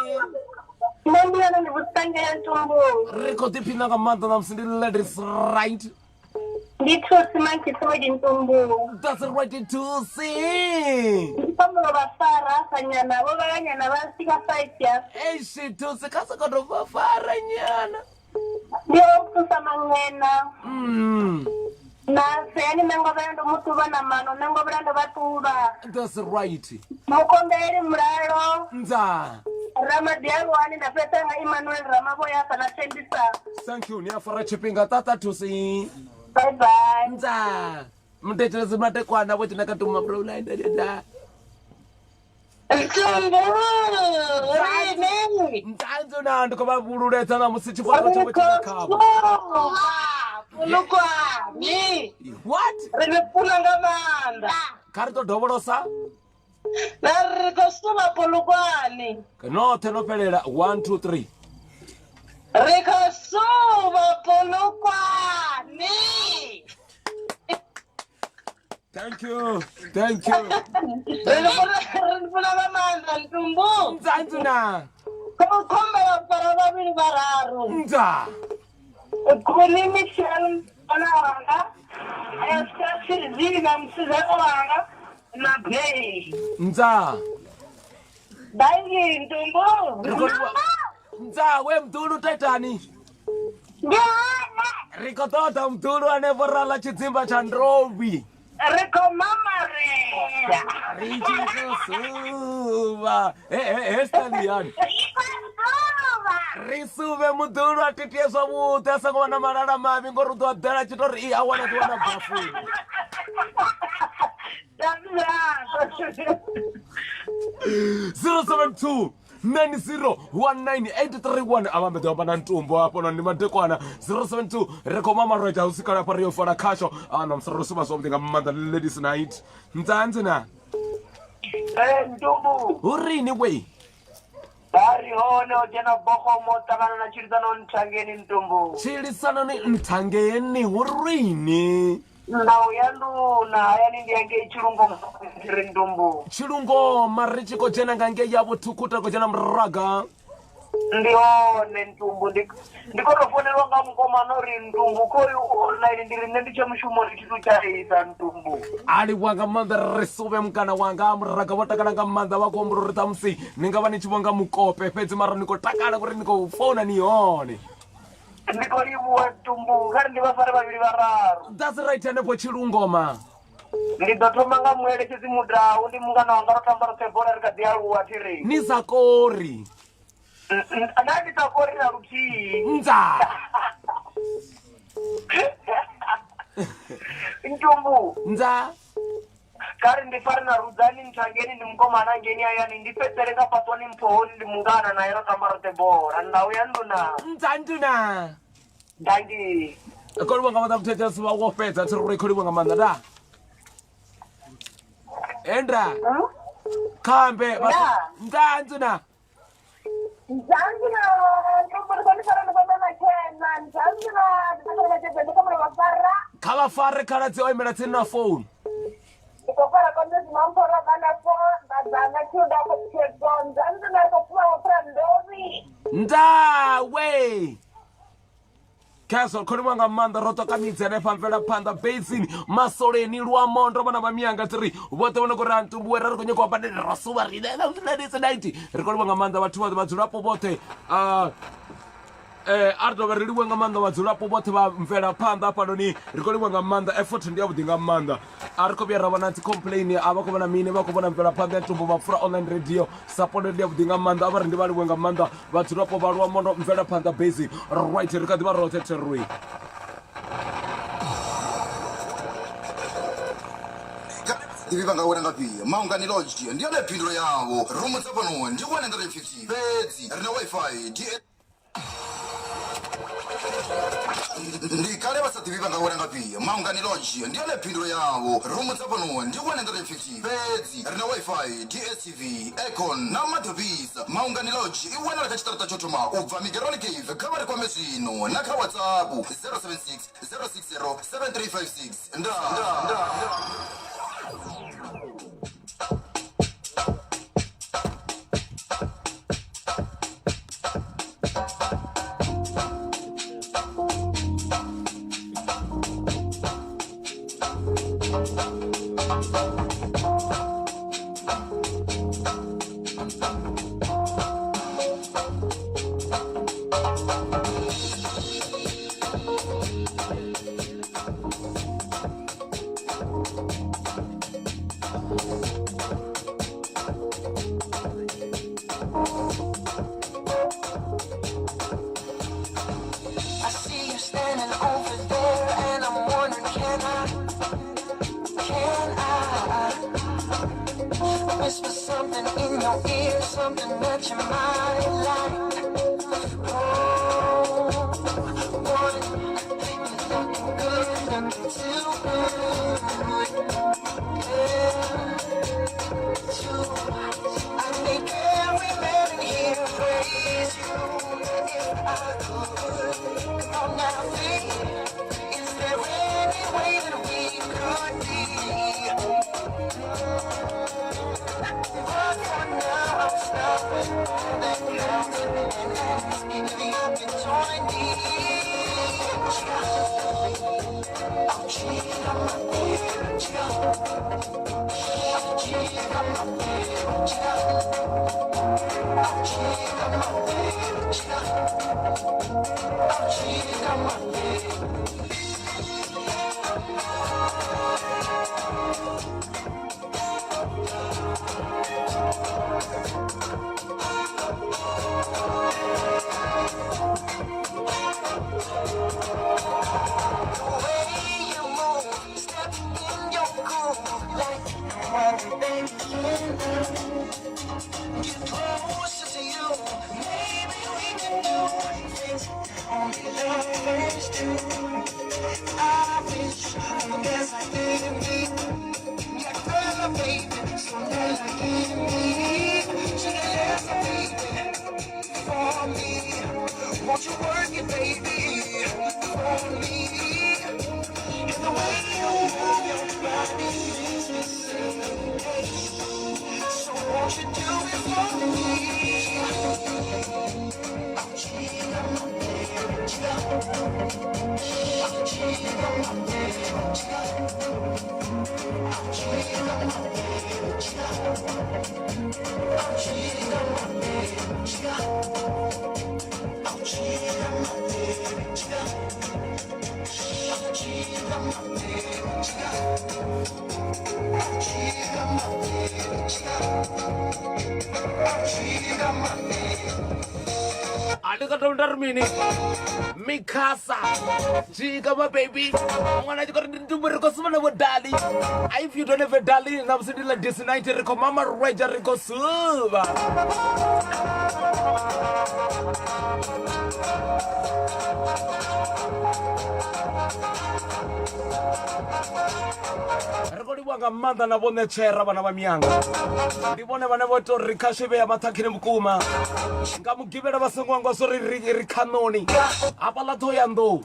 [SPEAKER 6] Nambiyana ndivutangela Ntumbu.
[SPEAKER 1] riko tiphina kamanda namsindileladies right
[SPEAKER 6] Ndithusi mankithoji Ntumbu.
[SPEAKER 1] that's right to see
[SPEAKER 6] Ndipambulo basara sanyana bobakanyana basika 5 years.
[SPEAKER 1] eshitusi kasekodovafara nyana
[SPEAKER 6] Ndiyokuthusa mangena. Nase yani mengovela ndo mutuba na mano mengovela ndo batuba.
[SPEAKER 1] that's right
[SPEAKER 6] Mukombeli mlalo.
[SPEAKER 1] nza
[SPEAKER 6] Ramadiano wani na petanga Emmanuel Ramaboya kana tendisa.
[SPEAKER 1] thank you niyafara chipinga tata tusi
[SPEAKER 6] Bye.
[SPEAKER 1] nza mtethelesi matekwana votinakatuma brolaindadeda nzanzuna ndikuvavululetsa na musichifaro chavo chinakhavo what
[SPEAKER 6] Rimepula ngamanda.
[SPEAKER 1] kari todovolosa
[SPEAKER 2] Narikosuma Polugwani.
[SPEAKER 1] No, Tenopelela. 1, 2, 3.
[SPEAKER 2] Rikosuma Polugwani.
[SPEAKER 1] Thank you. Thank you.
[SPEAKER 2] Rinfuna Mamanda Ntumbu.
[SPEAKER 1] Nzanzuna.
[SPEAKER 2] Komba para babili bararu.
[SPEAKER 1] Nza.
[SPEAKER 2] Kuni Michelle Anawanga. Eskasi Zina Msizawanga. Na Bay.
[SPEAKER 1] Nza.
[SPEAKER 2] Dangi Ntumbu.
[SPEAKER 1] Nza, we mdulu taitani.
[SPEAKER 2] Ngana.
[SPEAKER 1] Rikotota mdulu anevorala chizimba cha Nrobi.
[SPEAKER 2] Riko mama Risha.
[SPEAKER 1] Richikosuva. Estaliani. Risuve mudulu atitieswa mutesa ngwana malala mami ngoruto adala chitori awana tuwana bafu. 072 901981 abambe dobana ntumbo hapo na nimatekwana 072 reko mama roja usikana pa rio fara kasho ana msarusuba something amanda ladies night ntanzina
[SPEAKER 2] Ntumbu.
[SPEAKER 1] urini we
[SPEAKER 2] Dari hono jena boko motakana na chiritano ntangeni Ntumbu.
[SPEAKER 1] chilisana ni ntangeni urini
[SPEAKER 2] Ndau yandu na yani ndiyange chirungo mkiri Ntumbu.
[SPEAKER 1] chilungo marichiko jena ngange yabo tukuta ko jena mraga
[SPEAKER 2] Ndione Ntumbu ndiko tofonelwa nga mukoma nori Ntumbu koyu online ndiri nendiche mushumo chitu chaisa Ntumbu.
[SPEAKER 1] ali wanga manda resuve mkana wanga mraga watakana nga manda wako mrurita msi ningava nichivonga mukope pezi mara niko takana kuri niko fona nione.
[SPEAKER 2] Ndiko libuwa Ntumbu kari ndibafare babili bararu.
[SPEAKER 1] That's right anepo chilungoma.
[SPEAKER 2] Ndidotoma nga mwelekezi mudau ndi mungana wanga rotambaro tebora rikadiyaluwa tiri.
[SPEAKER 1] Ni zakori.
[SPEAKER 2] Nandi takori na ruchi.
[SPEAKER 1] Nza.
[SPEAKER 2] Ntumbu.
[SPEAKER 1] Nza.
[SPEAKER 2] Kari ndifari na rudani ntangeni ndi mkoma anangeni ayani ndipetsereka patoni mpohoni ndi mungana na yero tambaro tebora. Ndau yandu na.
[SPEAKER 1] Nza nduna.
[SPEAKER 2] Dangi.
[SPEAKER 1] Koli wanga manda mtete suwa wofeta tiri koli wanga manda da. Endra. Kambe. Nza nduna.
[SPEAKER 2] Nzangina. Ntumbu koni kara nukoma na kena. Nzangina.
[SPEAKER 1] Kala fare kala tse oimela tsena phone.
[SPEAKER 2] Ikofara kondo zimampora bana phone. Bazana chuda kuchekonza. Nzina kofuwa wafra ndovi.
[SPEAKER 1] Nda we. Castle koli wanga manda roto kamitse ne pamvela panda basin masoleni lwa mondo bana mamianga 3 wote wona ko rantu buwera ko nyoko bande rasuba ridela ladies night rikoli wanga manda watu bazulapo bote ardo verili wanga manda wazulapo bote ba mvela panda pano ni rikoli wanga manda effort ndiya budinga manda ariko bya rabana nti complain abako bana mine bako bana mvela panda tumbo ba fra online radio support ndiya budinga manda abari ndi bali wanga manda wazulapo balwa mondo mvela panda basic right rikadi ba rotate rui
[SPEAKER 7] ivi vangawera ngapiya maungani lodge ndiyo nephindulo yawo rumu tsapano ndi 150 bedzi rina wifi ndikale vasativi vangawera ngapiya maungani lodge ndiyo nephindulo yawo rumu tsapano ndi 150 bedzi rina wifi dstv econ na madhobisa maungani lodge iwenala ka chitarata chotuma ubva migeroni cave khavari kwame zvino na kha whatsapp 076 060 7356 nda
[SPEAKER 8] whisper something in your ear, something that you might like. Oh, one thing is looking good, nothing too good. Yeah, too But for now, I'll stop with all that comes and ask if you can join me. I'll cheat on my baby, I'll cheat on my baby, I'll cheat on my baby, I'll cheat on my baby. Won't you work it, baby, for me? And the way you move your body makes me sing. So won't you do it for me? I'll cheat on my baby, I'll cheat on my baby, I'll cheat on my baby, I'll cheat on my baby.
[SPEAKER 1] Alika mini Mikasa Chica my baby Mwana jiko rintumbu riko sumana wa dali If you don't have a dali na msindi la disunited riko mama reja riko suba Riko wanga manda na bone chera bana bamianga Ndibone bana boto rikashebe ya matakine mkuma Ngamugibera basengo wangu sori rikanoni Apala toyando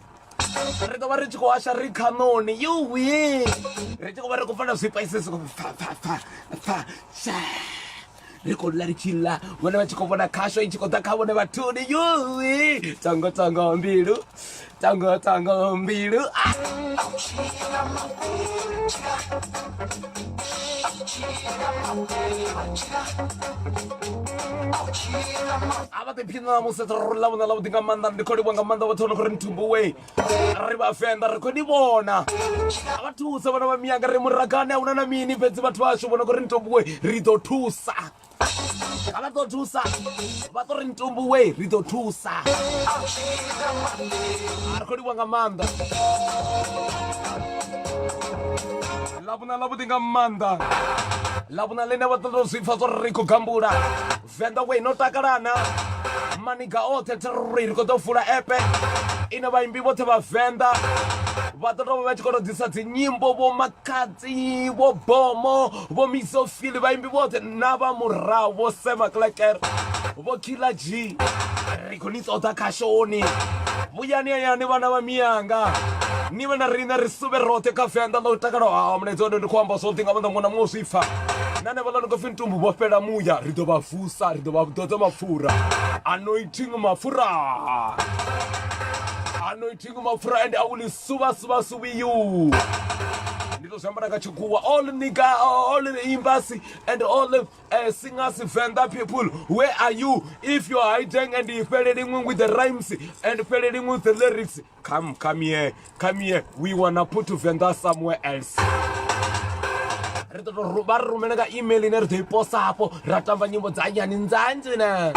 [SPEAKER 1] Rito barichiko washa rikanoni You win Richiko bari kufana swipaisi Fa Riko larichila Wane wachiko wana kasho Ichiko taka wane watuni You win Tango mbilu Tango mbilu Abate pina na musa trola na lawo dinga manda ndikodi wanga manda watono ko ntumbu we arriba fenda rekodi bona abatusa bana bamiyaga re muragane unana mini petse bathu basho bona ko ntumbu we rito thusa abato thusa bato ntumbu we rito thusa rekodi wanga manda labu dinga manda Labuna lena watoto sifa rico gambura Venda we no takarana Maniga ote terrorico do fura epe Ina ba imbi wote ba venda Watoto wachikono disati nyimbo Wo makati, wo bomo Wo misofili ba imbi wote Naba mura, wo sema kleker Wo kila G Rico nito otakashoni Muyani ayani wana wa mianga Niwe na rina risube rote kafe andando utakaro Mne zono nukwamba solti nga manda mwana musifa Nane wala nuko fintumbu wapeda muya Rido bafusa, rido babdoto mafura Anointing mafura Anointing mafura And I will subi you Nito sambara kachukua All nigga, all the embassy And all the singers, Venda people Where are you? If you are hiding and you're playing with the rhymes And playing with the lyrics Come here We wanna put Venda somewhere else Baru menega email iner de posa hapo ratamba nyimbo za yani nzanje na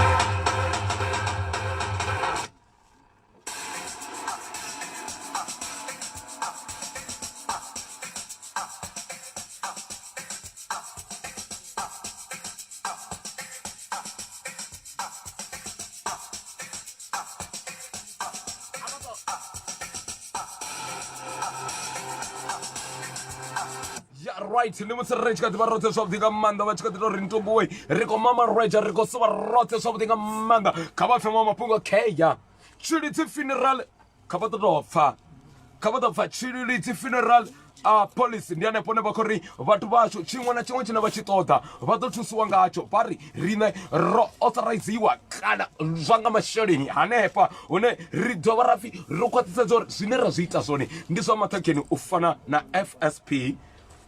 [SPEAKER 1] Right, limits rich got the rotes of the Gamanda, which got the rinto boy, Rico Mama Reja, Rico Sova rotes of the Gamanda, Kabafa Mama Punga Kaya, Chility funeral, Kabatofa, Kabatofa, Chility funeral, police ndi hanefho ne vha khou ri vhathu vashu tshiṅwe na tshiṅwe tshine vha tshi ṱoḓa vha ḓo thusiwa ngatsho vha ri riṋe ro authoriziwa kana zwa nga masheleni hanefha hune ri dovha ra pfhi ro khwaṱhisedza uri zwine ra zwi ita zwone ndi zwa maṱhakheni u fana na FSP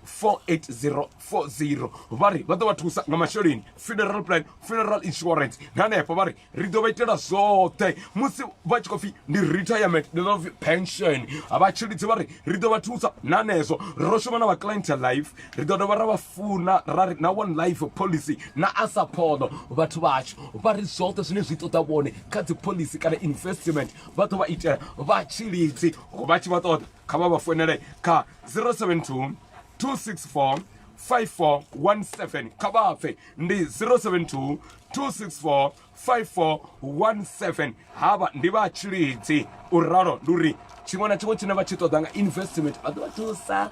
[SPEAKER 1] 48040 vha ri vha ḓo vha thusa nga masheleni, funeral plan, funeral insurance na hanefho vha ri ri ḓo vha itela zwoṱhe musi vha tshi khou pfhi ndi retirement ndi ḓo pfhi pension. Vhatshilidzi vha ri ri ḓo vha thusa na hanezwo. Ro shuma na vha client life, ri ḓo dovha ra vha funa ra ri na one life policy na asapolo vhathu vhashu vha ri zwoṱhe zwine zwi ṱoḓa vhone kha dzi policy kana investment vha ḓo vha itela vhatshilidzi. Vha tshi vha ṱoḓa kha vha vha founele kha 072 264 5417 kha vha pfe ndi 072 264 5417 havha ndi vhatshilidzi. U ralo ndi uri tshiṅwe na tshiṅwe tshine vha tshi ṱoḓa nga investment vha ḓo vha thusa.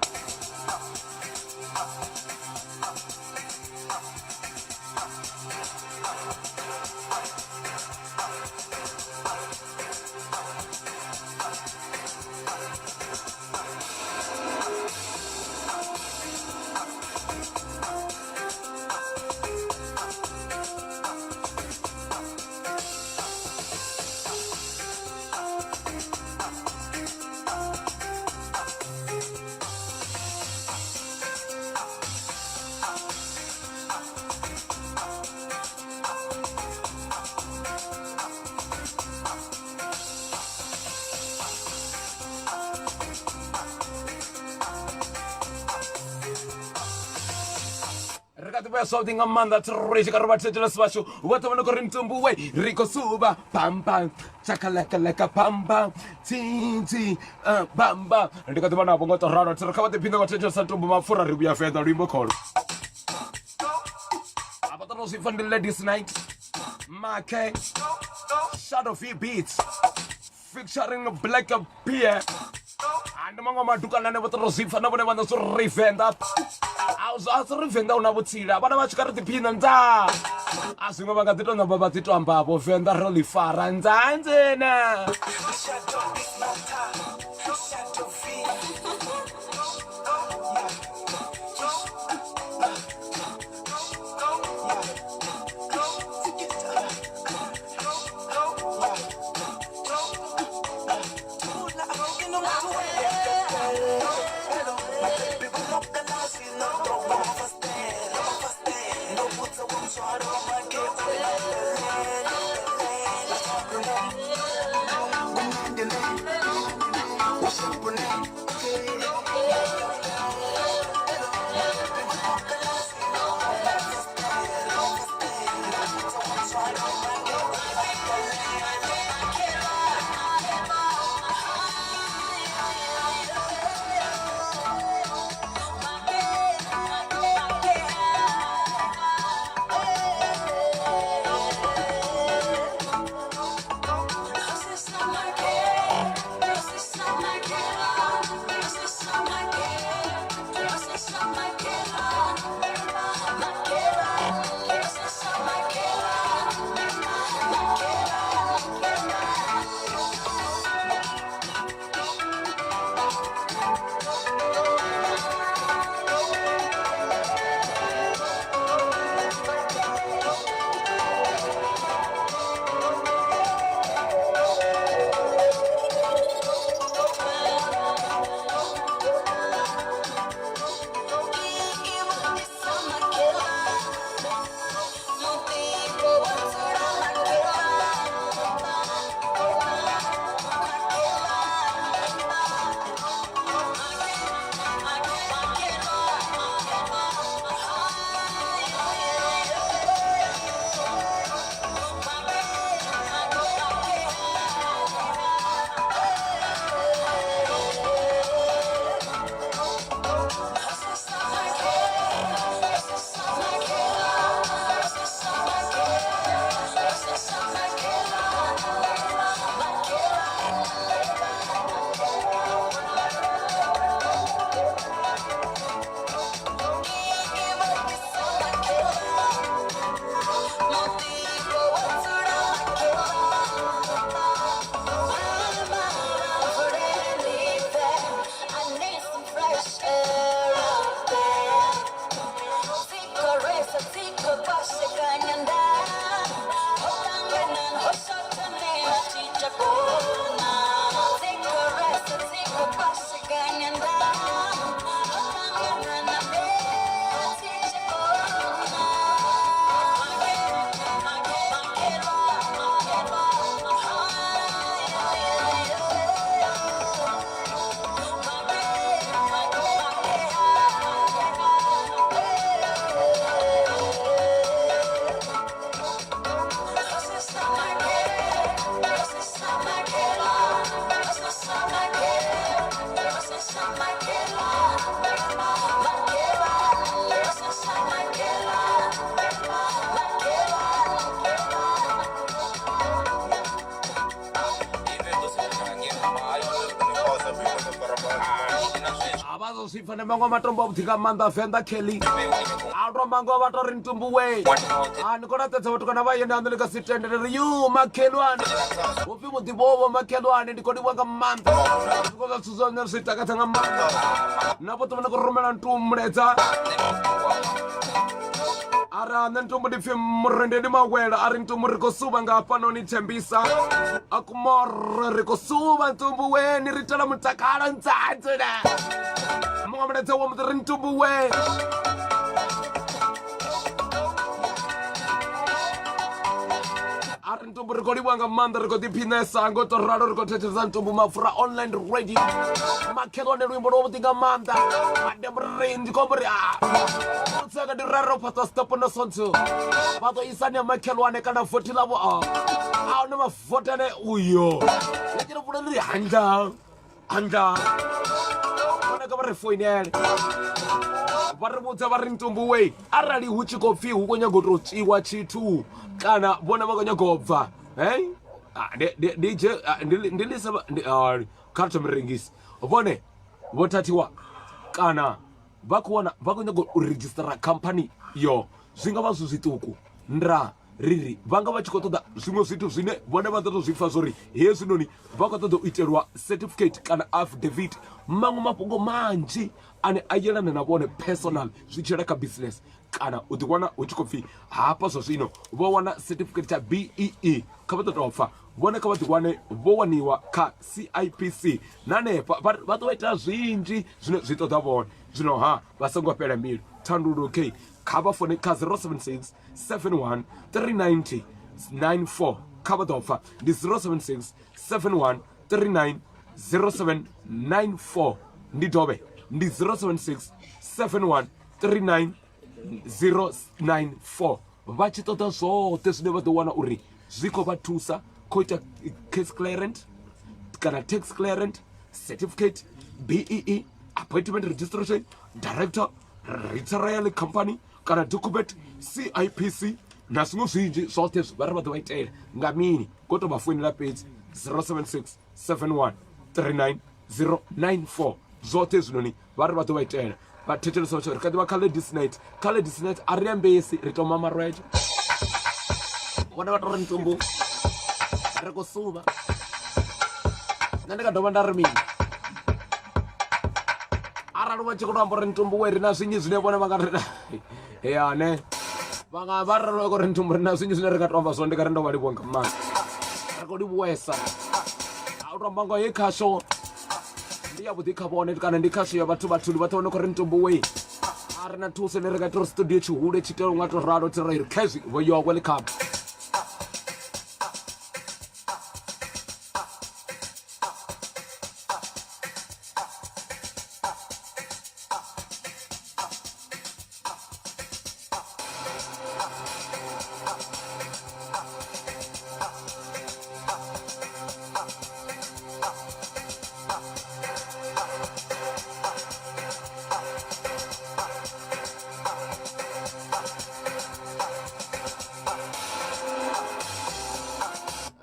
[SPEAKER 1] Something a man that's rich, got about to special. What I want to go into way, Rico Suba, Pam Pam, Chakalaka like a Pam Pam, Tinti, Bam Bam, and they got the one up and got to run to recover the pinot to Mafura, we are fed the Rimbo call. About the Rosy from the ladies' night, Marque, Shadow Fee Beats, featuring a black beer. And among my Dukan and what Rosy for nobody wants to revenge up. Venda una vutshila vana va chika ri tiphina ndza a swin'we va nga titwa na va titwa mbavo venda ro li fara ndza ndzena. Sifane mango matombo butika manda fenda Kelly. Outro mango water in Tumbuwe. And Konata to Kanava and the Cassitend you Makelwan. Opi with the Bobo Makelwan and the Kodiwaka Manta. Because of Susan Sitakatanga Manta. Napotomako Roman and Tumreta. Ara nantumbu di film rende di mawela arintumbu rikosubanga panoni tembisa akumor rikosuba ntumbu we niritala mutakala ntsatsuda mwamana tawo mutrintumbu we arintumbu rikoliwanga manda rikotipinesa ngotorado rikoteteza ntumbu mafura online radio makelone rwimbo robutinga manda ademrendi kombori Saka di raro pata stop na sonto. Pato isani ya makelwane kana voti lavo au nama votane uyo. Lekina puna niri handa. Kona kabare foinel. Barabuta barintumbu we. Arali huchi kofi hukonya godrochi wachitu. Kana bona makonya gova. DJ ndilisa karto mringis. Bone votatiwa kana bakuona go register company yo zwinga vha zwituku ndra riri vanga vha tshikotoda zwimwe zwithu zwine vhone vha ḓo zwi fa zori hezwi noni vha khou ṱoḓa u itelwa certificate kana affidavit mangu mafhungo manzhi ane a yelana na vhone personal zwi tshela kha business kana u ḓi wana u tshi khou pfhi hapa zwa zwino vho wana certificate ya BEE kha vha ṱoḓa pfa vhone kha vha ḓi wane vho waniwa kha CIPC nanepa vha ḓo ita zwinzhi zwine zwi ṱoḓa vhone zwino vha songo fhela mbilu thandulo okay kha vha fone kha 076 71 390 94 kha vha ḓo pfa ndi 076 71 39 0794 ndi dovhe ndi 076 71 39 094 vha tshi ṱoḓa zwoṱhe zwine vha ḓo wana uri zwi khou vha thusa khou ita case clearant kana tax clearant certificate BEE appointment registration director register company kana document CIPC na zwinwe zwinzhi zwoṱhe vhari vha ḓo vha itela nga mini ko to vha foinela fhedzi 076 71 39 094 zwoṱhe zwinoni vhari vha ḓo vha itela vha thetshelesa vha tshi ri kha ḓivha kha ladies night a ri ambesi ri to mama rwedzhe vhone vha tori ntumbu ri khou suva nṋe ndi nga dovha nda ri mini arali vha tshi khou amba uri ntumbu we ri na zwinzhi zwine vhone vha nga ri ane vha ri khou ri ntumbu ri na zwinzhi zwine ri nga to amba zwone ndi nga ri ndo vha livhuwa nga maanḓa ri khou livhuwesa a u to amba ngo he khasho ndi ya vhuḓi kha vhone kana ndi khasho ya vhathu vhathuli vha ṱoone khou ri ntumbu we a ri na thuso ine ri nga tori studio tshihule tshi tea u nga to ralo ti ri khezwi you are welcome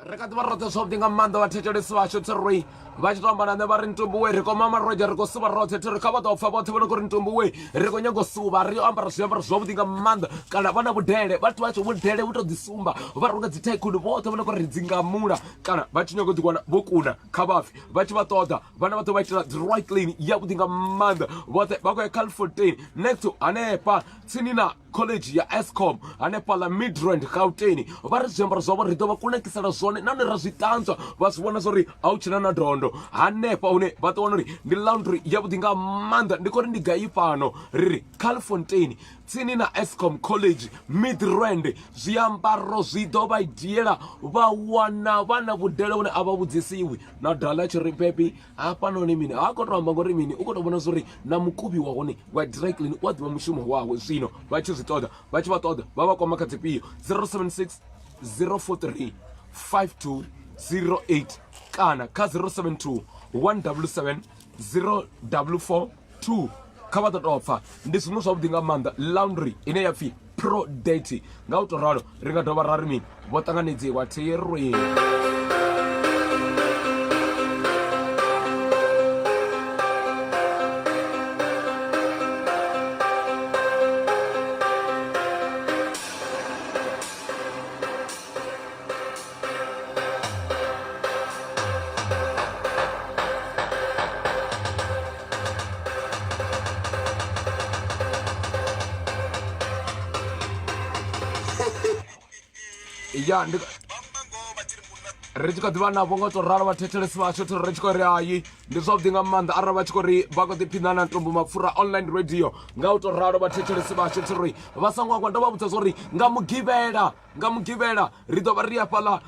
[SPEAKER 1] rekati va rothe swo dinga manda va thetshelesi vasho ti ri va tshi tombana ne va ri ntumbu we ri koma maroja ri ko suva rothe ti ri kha va ḓo pfa vhoṱhe vhone ko ri ntumbu we ri ko nyago suva ri ambara zwiambaro zwavhuḓi nga maanḓa kana vha na vhudele vhathu vha tshi vhudele vhu to ḓi sumba vha runga dzi thaikuni vhoṱhe vhone ko ri dzingamula kana vha tshi nyago ḓi wana vho kuna kha vhafi vha tshi vha ṱoḓa vhana vha ḓo vha itela dry clean yavhuḓi nga maanḓa vhoṱhe vha khou ya Calfontein next to hanefha tsini na college ya Eskom hanefha ḽa Midrand Gauteng vha ri zwiambaro zwavho ri ḓo vha kunakisela zwone nahone ra zwi ṱanzwa vha zwi vhona zwa uri a u tshina na dondo hanefha hune vha ḓo wana uri ndi laundry yavhuḓi nga maanḓa ndi khou ri ndi gai fhano ri ri Calfontein tsini na Eskom college Midrand zwiambaro zwi ḓo vha idiyela vha wana vha na vhudele hune a vha vhudzisiwi na dala tshi ri pepi hafhanoni mini ha khou to amba ngori mini u khou to vhona zwa uri na mukuvhi wa hone wa dry clean u a ḓivha mushumo wawe zwino vha tshi zwi ṱoḓa vha tshi vha ṱoḓa vha vha kwama kha dzifhio 076 043 5208 kana kha 072 177 0442 kha vha ḓo tou pfa ndi zwinwe zwavhuḓi nga maanḓa laundry ine ya pfhi Pro Dirty nga u to ralo ri nga dovha ra ri mini vho ṱanganedziwa thierwe ya ri tshi kho ḓivha navho nga to ralo vhathetshelesi vhashu uri ri tshi khou ri hayi ndi zwavhuḓi nga maanḓa arali vha tshi khou ri vha khou ḓiphina na Ntumbu Mapfura online radio nga u to ralo vhathetshelesi vhashu uri vha songo akwa ndo vha vhudza zwo ri nga mugivhela ri ḓo vha ri hafhaḽa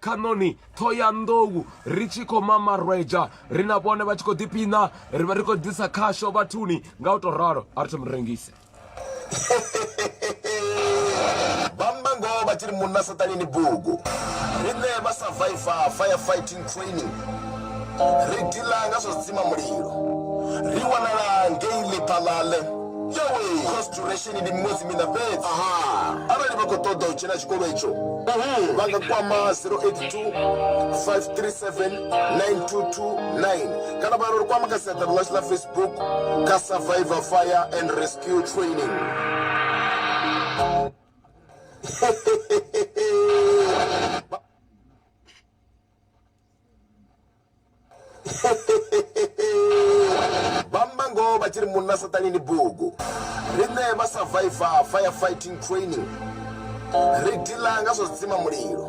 [SPEAKER 1] khanoni Thohoyandou ri tshi khou mamarweja ri na vhone vha tshi khou ḓiphina ri vha ri khou ḓisa khasho vhathuni nga u to ralo a ri thome rengise
[SPEAKER 9] bamba ngoba tiri munna satanini bugu rine va survivor firefighting training ri dila nga swo dzima mulilo ri wanala ngei Lephalale yawe course duration ndi miṅwedzi mina fhedzi arali vha khou ṱoḓa u dzhena tshikolo itsho vha nga kwama 082 537 9229 kana vha ri kwama kha siaṱari ḽashu ḽa Facebook kha survivor fire and rescue training bamba ngoba tiri munna satanini bugu rine va survivor firefighting training ri dila nga swo dzima mulilo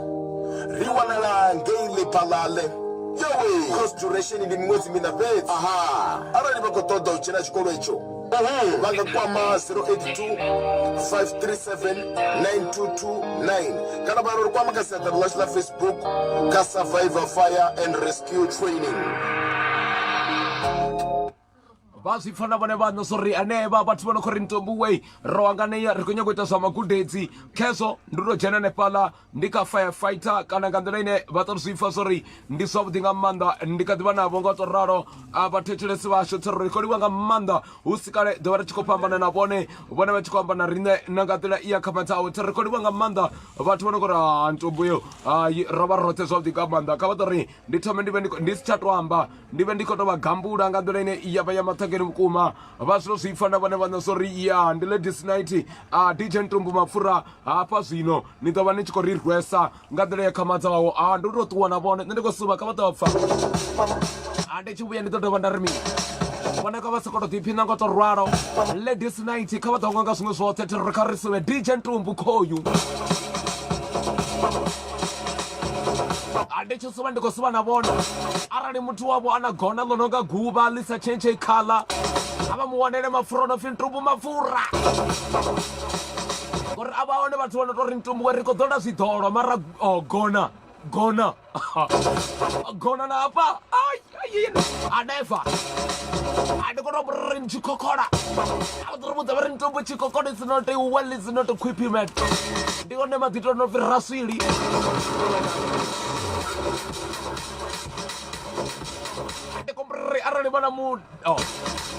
[SPEAKER 9] ri wanala ngei Lephalale yawe course duration ndi miṅwedzi mina fhedzi arali vha khou ṱoḓa u dzhena tshikolo itsho vha nga kwama 082 537 9229 kana vha ri kwama kha siaṱari ḽashu ḽa Facebook kha survivor fire and rescue training
[SPEAKER 1] vha zwi pfa na vhone vhaṋe zwo ri anevha vhathu vha no khou ri Ntombu wei ro wanganea ri khou nyaga u ita zwa magudedzi khezwo ndi to dzhena hanefhaḽa ndi kha firefighter kana nga nḓila ine vha ṱo zwi pfa zwo ri ndi zwavhuḓi nga maanḓa ndi kha ḓivha navho nga to ralo vhathetshelesi vhashu ri khou liwa nga maanḓa hu si kale ḓovha ri tshi khou fhambana na vhone vha tshi khou amba na riṋe na nga nḓila i ya khamathawe ri khou liwa nga maanḓa vhathu vha no khou ri Ntombu yo ro vha roṱhe zwavhuḓi nga maanḓa kha vha ḓo ri ndi thome ndi si tsha to amba ndi vhe ndi khou to vha gambula nga nḓila ine ya vha ya maṱhangeni vhukuma vha zwino zwi pfa na vhone vhaṋe zwo ri ya ndi ladies night DJ Ntumbu Mapfura hafha zwino ni ḓo vha ni tshi khou ri rwesa nga nḓila ya khamadzaho ndi u to ṱuwa na vhone nṋe ndi khou suma kha vha ḓo pfa ndi tshi vhuya ndi ḓo dovha nda ri mini vhone kha vha sokoto ḓiphina nga to rwalo ladies night kha vha ḓo nga zwiṅwe zwoṱhe ri kha ri suve DJ Ntumbu khoyu ndi tshi suma ndi khou suma na vhone arali muthu wavho ana gona ḽo nonga guvha ḽi sa tshentshe khala a vha mu wanele mapfura no pfi Ntumbu Mapfura ngori a vha hone vhathu vha no tou ri Ntumbu we ri khou ḓola zwiḓolo mara gona na hafha hanefha ndi kona u ri tshikhokola a ḓo ri vhudza vha ri Ntumbu tshikhokola it's not well it's not equipment ndi one maḓi to no pfi raswili arali vha na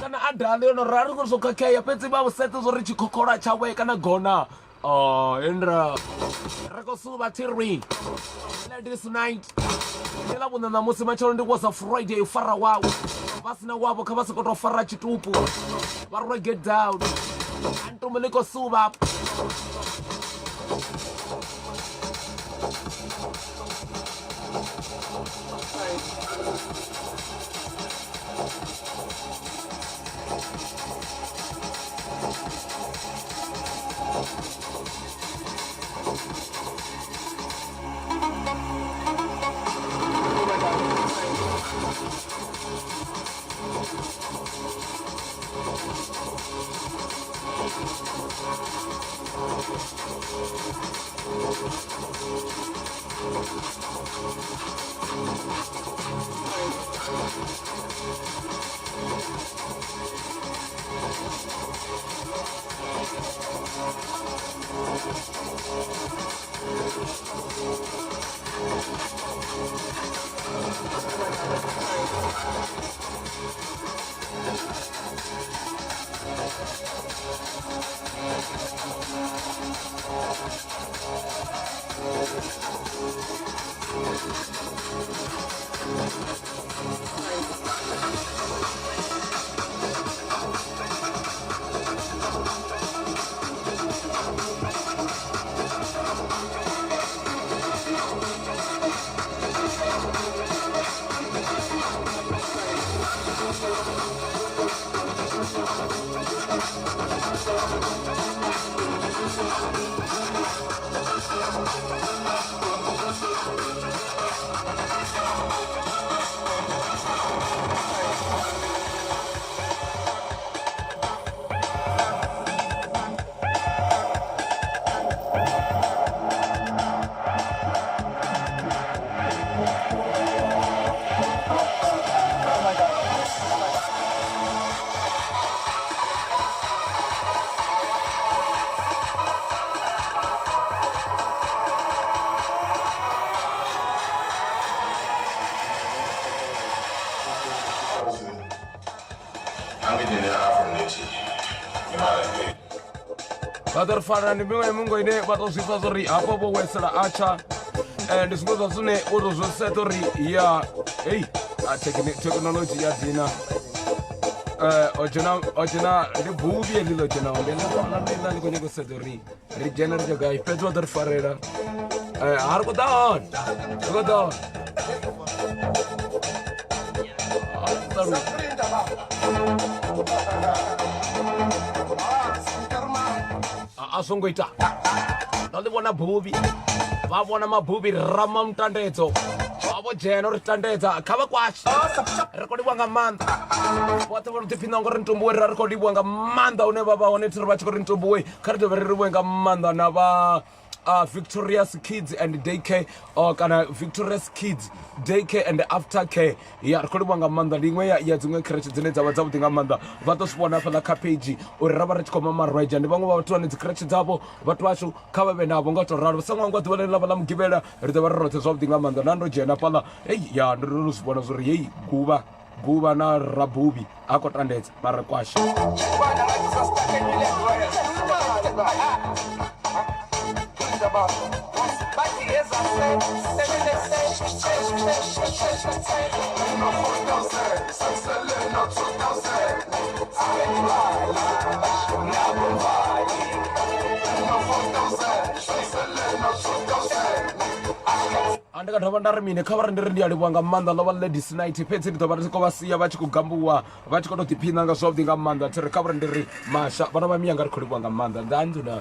[SPEAKER 1] kana a dali yo no ra ri khou zwo khakhea fhedzi vha vhusete zwo ri tshikhokola tshawe kana gona endra ri khou suva thiri ladies night ndi ḽa vhuṋa ṋamusi matshelo ndi was a Friday u fara wawe vha sina wavho kha vha sokou tou fara tshitupu vha ri get down Ntumbu ḽi khou suva Bator fara ni miṅwe mungo ine vha to zwi pfa uri hafho vho wesela atsha ndi zwinwe zwa zwine u to zwo setha uri ya hey technology ya dina ojena ndi buvhi elilo jena ndi ndi kwenye ko setha uri ri generate guy fetwa bator farela har ko down asongo ita no le bona bhubi va bona mabhubi rama mtandedzo avo jeno ri tandedza kha va kwashi ri kodiwa nga manda vote vo tiphina ngo ri ntumbu we ri kodiwa nga manda une va va hone thiri va tshiko ri ntumbu we kha ri dovhe ri ri nga manda na va Victorious Kids and Daycare kana Victorious Kids Daycare and Aftercare ya ri kodiwa nga manda liṅwe ya dziṅwe creche dzine dza vha dza vhuḓi nga manda vha to swona fela kha page uri ra vha ri tshi khoma marwaja ndi vhaṅwe vha vhathu vhane dzi creche dzavho vhathu vashu kha vha vhe navho nga to ralo sa ṅwangu a ḓuvha ḽine ḽa vha ḽa mugivhela ri ḓo vha ri roṱhe zwavhuḓi nga manda na ndo dzhena fhaḽa hei ya ndi ri zwi vhona zwori hei guvha na rabubi a khou tandedza mara kwasha andika thoma nda ri mine kha vha ri ndi ri ndi a livhuwa nga maanḓa ḽo vha ladies night fhedzi ndi ḓo vha ri tshi khou vha sia vha tshi khou gambuwa vha tshi khou tou ḓiphina nga zwavhuḓi nga maanḓa thi ri kha vha ri ndi ri masha vhana vha miya nga ri khou livhuwa nga maanḓa nda ndzula